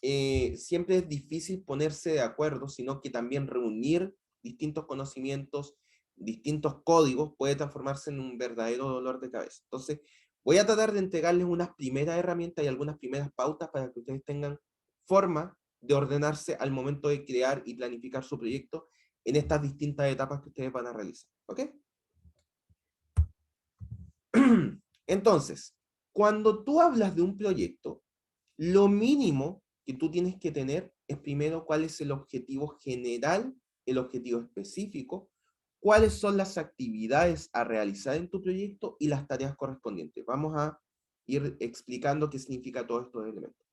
siempre es difícil ponerse de acuerdo, sino que también reunir distintos conocimientos, distintos códigos, puede transformarse en un verdadero dolor de cabeza. Entonces, voy a tratar de entregarles unas primeras herramientas y algunas primeras pautas para que ustedes tengan forma de ordenarse al momento de crear y planificar su proyecto en estas distintas etapas que ustedes van a realizar. ¿Ok? Entonces, cuando tú hablas de un proyecto, lo mínimo que tú tienes que tener es primero cuál es el objetivo general, el objetivo específico, cuáles son las actividades a realizar en tu proyecto y las tareas correspondientes. Vamos a ir explicando qué significa todos estos elementos.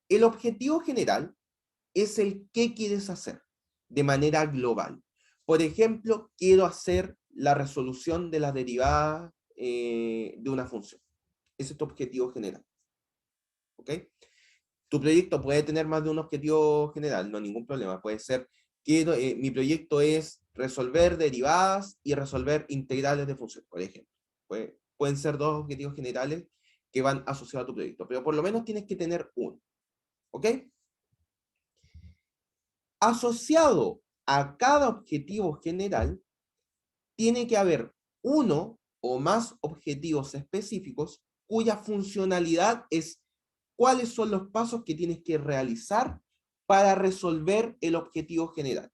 El objetivo general es el qué quieres hacer de manera global. Por ejemplo, quiero hacer la resolución de las derivadas de una función. Ese es tu objetivo general. ¿Ok? Tu proyecto puede tener más de un objetivo general, no hay ningún problema. Puede ser que mi proyecto es resolver derivadas y resolver integrales de funciones, por ejemplo. Pueden ser dos objetivos generales que van asociados a tu proyecto, pero por lo menos tienes que tener uno. ¿Ok? Asociado a cada objetivo general, tiene que haber uno o más objetivos específicos cuya funcionalidad es cuáles son los pasos que tienes que realizar para resolver el objetivo general.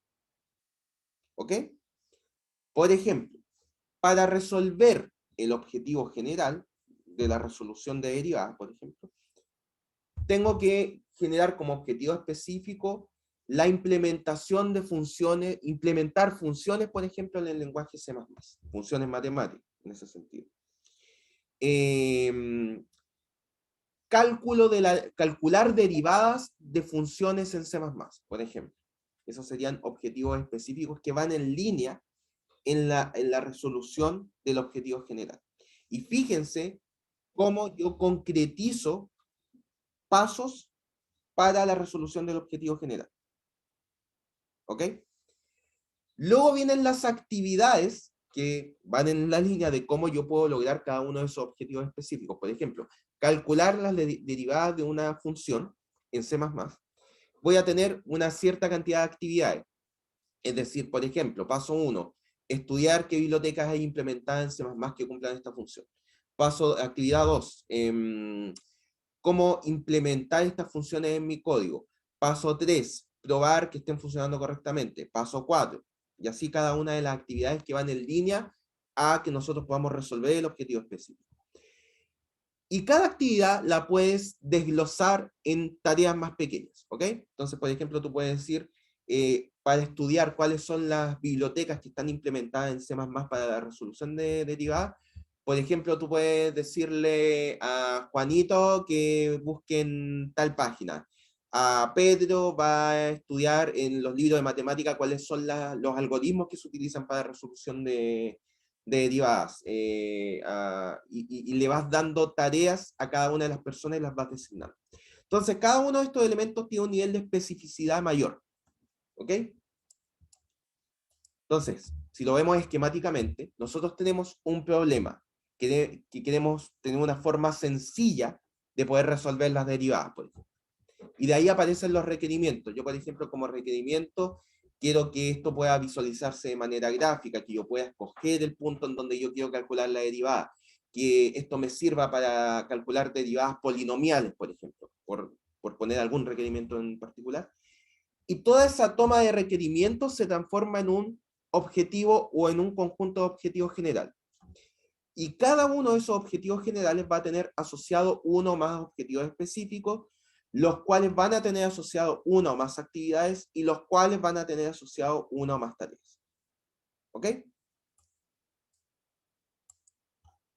¿Ok? Por ejemplo, para resolver el objetivo general de la resolución de derivadas, por ejemplo, tengo que generar como objetivo específico la implementación de funciones, implementar funciones, por ejemplo, en el lenguaje C++, funciones matemáticas, en ese sentido. Calcular derivadas de funciones en C++, por ejemplo. Esos serían objetivos específicos que van en línea en la resolución del objetivo general. Y fíjense cómo yo concretizo pasos para la resolución del objetivo general. ¿Ok? Luego vienen las actividades que van en la línea de cómo yo puedo lograr cada uno de esos objetivos específicos. Por ejemplo, calcular las derivadas de una función en C++. Voy a tener una cierta cantidad de actividades. Es decir, por ejemplo, paso 1, estudiar qué bibliotecas hay implementadas en C++ que cumplan esta función. Actividad 2, cómo implementar estas funciones en mi código. Paso 3, probar que estén funcionando correctamente. Paso 4, y así cada una de las actividades que van en línea a que nosotros podamos resolver el objetivo específico. Y cada actividad la puedes desglosar en tareas más pequeñas, ¿ok? Entonces, por ejemplo, tú puedes decir, para estudiar cuáles son las bibliotecas que están implementadas en C++ para la resolución de derivadas, por ejemplo, tú puedes decirle a Juanito que busque en tal página. A Pedro va a estudiar en los libros de matemática cuáles son los algoritmos que se utilizan para resolución de derivadas. Y le vas dando tareas a cada una de las personas y las vas designando. Entonces, cada uno de estos elementos tiene un nivel de especificidad mayor. ¿Ok? Entonces, si lo vemos esquemáticamente, nosotros tenemos un problema que queremos tener una forma sencilla de poder resolver las derivadas, por ejemplo. Y de ahí aparecen los requerimientos. Yo, por ejemplo, como requerimiento, quiero que esto pueda visualizarse de manera gráfica, que yo pueda escoger el punto en donde yo quiero calcular la derivada, que esto me sirva para calcular derivadas polinomiales, por ejemplo, por poner algún requerimiento en particular. Y toda esa toma de requerimientos se transforma en un objetivo o en un conjunto de objetivos generales. Y cada uno de esos objetivos generales va a tener asociado uno o más objetivos específicos, los cuales van a tener asociado una o más actividades y los cuales van a tener asociado una o más tareas. ¿Ok?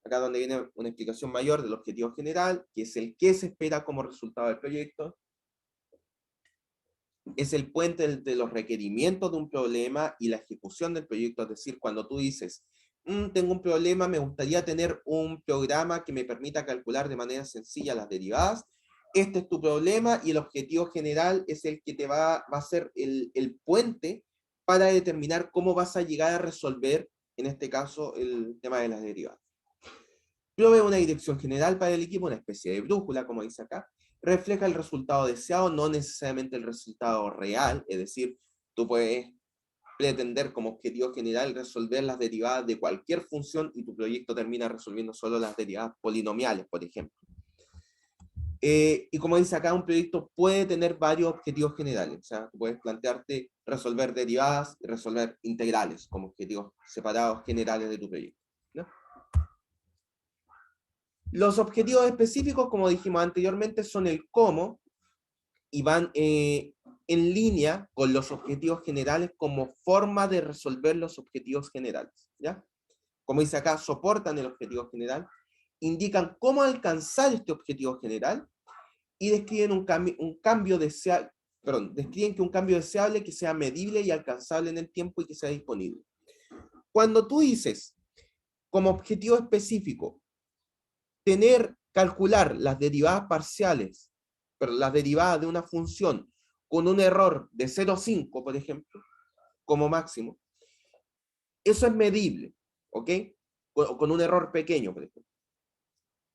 Acá donde viene una explicación mayor del objetivo general, que es el que se espera como resultado del proyecto. Es el puente entre los requerimientos de un problema y la ejecución del proyecto. Es decir, cuando tú dices, tengo un problema, me gustaría tener un programa que me permita calcular de manera sencilla las derivadas. Este es tu problema y el objetivo general es el que te va a ser el puente para determinar cómo vas a llegar a resolver, en este caso, el tema de las derivadas. Provee una dirección general para el equipo, una especie de brújula, como dice acá. Refleja el resultado deseado, no necesariamente el resultado real, es decir, tú puedes pretender como objetivo general resolver las derivadas de cualquier función y tu proyecto termina resolviendo solo las derivadas polinomiales, por ejemplo. Y como dice acá, un proyecto puede tener varios objetivos generales. O sea, tú puedes plantearte resolver derivadas y resolver integrales como objetivos separados generales de tu proyecto, ¿no? Los objetivos específicos, como dijimos anteriormente, son el cómo y van en línea con los objetivos generales como forma de resolver los objetivos generales, ¿ya? Como dice acá, soportan el objetivo general, indican cómo alcanzar este objetivo general y describen describen que un cambio deseable que sea medible y alcanzable en el tiempo y que sea disponible. Cuando tú dices como objetivo específico calcular las derivadas parciales, pero las derivadas de una función con un error de 0,5, por ejemplo, como máximo, eso es medible, ¿ok? Con un error pequeño, por ejemplo.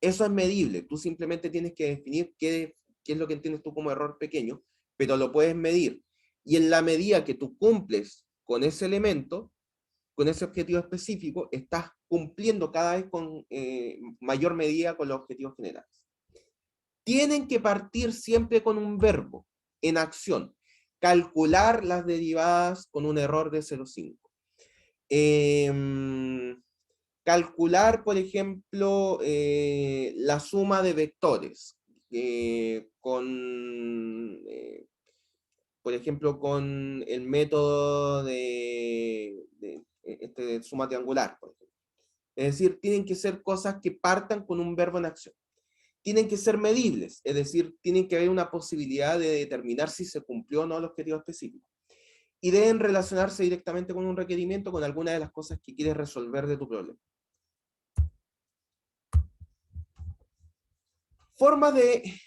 Eso es medible, tú simplemente tienes que definir qué es lo que entiendes tú como error pequeño, pero lo puedes medir. Y en la medida que tú cumples con ese elemento, con ese objetivo específico, estás cumpliendo cada vez con mayor medida con los objetivos generales. Tienen que partir siempre con un verbo en acción. Calcular las derivadas con un error de 0,5. Calcular, por ejemplo, la suma de vectores por ejemplo, con el método de suma triangular, por ejemplo. Es decir, tienen que ser cosas que partan con un verbo en acción. Tienen que ser medibles, es decir, tienen que haber una posibilidad de determinar si se cumplió o no el objetivo específico. Y deben relacionarse directamente con un requerimiento, con alguna de las cosas que quieres resolver de tu problema. Formas de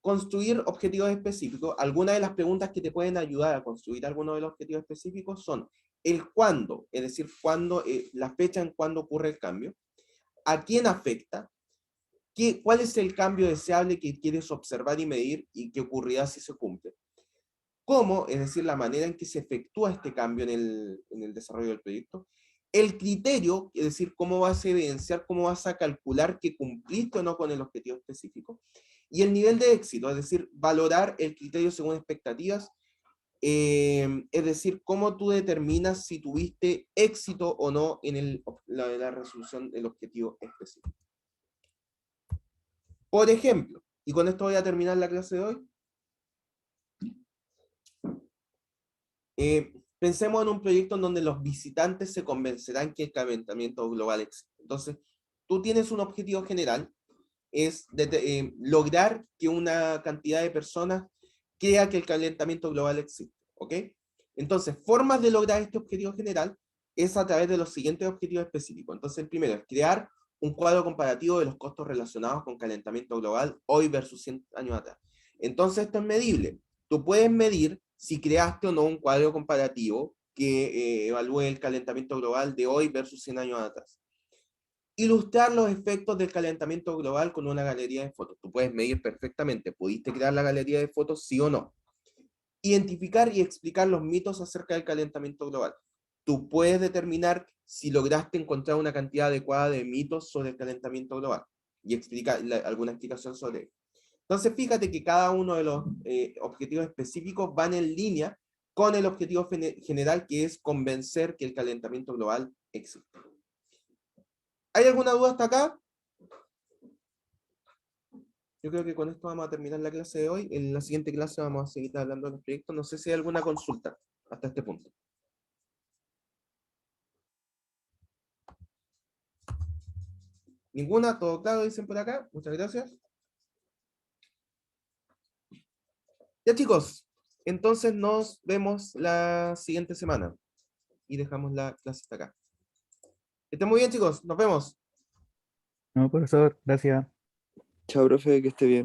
construir objetivos específicos. Algunas de las preguntas que te pueden ayudar a construir algunos de los objetivos específicos son el cuándo, es decir, la fecha en cuándo ocurre el cambio, a quién afecta, cuál es el cambio deseable que quieres observar y medir y qué ocurrirá si se cumple. Cómo, es decir, la manera en que se efectúa este cambio en el desarrollo del proyecto. el criterio, es decir, cómo vas a evidenciar, cómo vas a calcular que cumpliste o no con el objetivo específico, y el nivel de éxito, es decir, valorar el criterio según expectativas, es decir, cómo tú determinas si tuviste éxito o no en la resolución del objetivo específico. Por ejemplo, y con esto voy a terminar la clase de hoy, pensemos en un proyecto en donde los visitantes se convencerán que el calentamiento global existe. Entonces, tú tienes un objetivo general, es lograr que una cantidad de personas crea que el calentamiento global existe, ¿ok? Entonces, formas de lograr este objetivo general es a través de los siguientes objetivos específicos. Entonces, el primero es crear un cuadro comparativo de los costos relacionados con calentamiento global hoy versus 100 años atrás. Entonces, esto es medible. Tú puedes medir si creaste o no un cuadro comparativo que evalúe el calentamiento global de hoy versus 100 años atrás. Ilustrar los efectos del calentamiento global con una galería de fotos. Tú puedes medir perfectamente, ¿pudiste crear la galería de fotos, sí o no? Identificar y explicar los mitos acerca del calentamiento global. Tú puedes determinar si lograste encontrar una cantidad adecuada de mitos sobre el calentamiento global y explicar alguna explicación sobre ello. Entonces, fíjate que cada uno de los objetivos específicos van en línea con el objetivo general, que es convencer que el calentamiento global existe. ¿Hay alguna duda hasta acá? Yo creo que con esto vamos a terminar la clase de hoy. En la siguiente clase vamos a seguir hablando de los proyectos. No sé si hay alguna consulta hasta este punto. ¿Ninguna? ¿Todo claro? Dicen por acá. Muchas gracias. Ya, chicos. Entonces nos vemos la siguiente semana. Y dejamos la clase hasta acá. Que estén muy bien, chicos. Nos vemos. No, profesor, gracias. Chao, profe, que esté bien.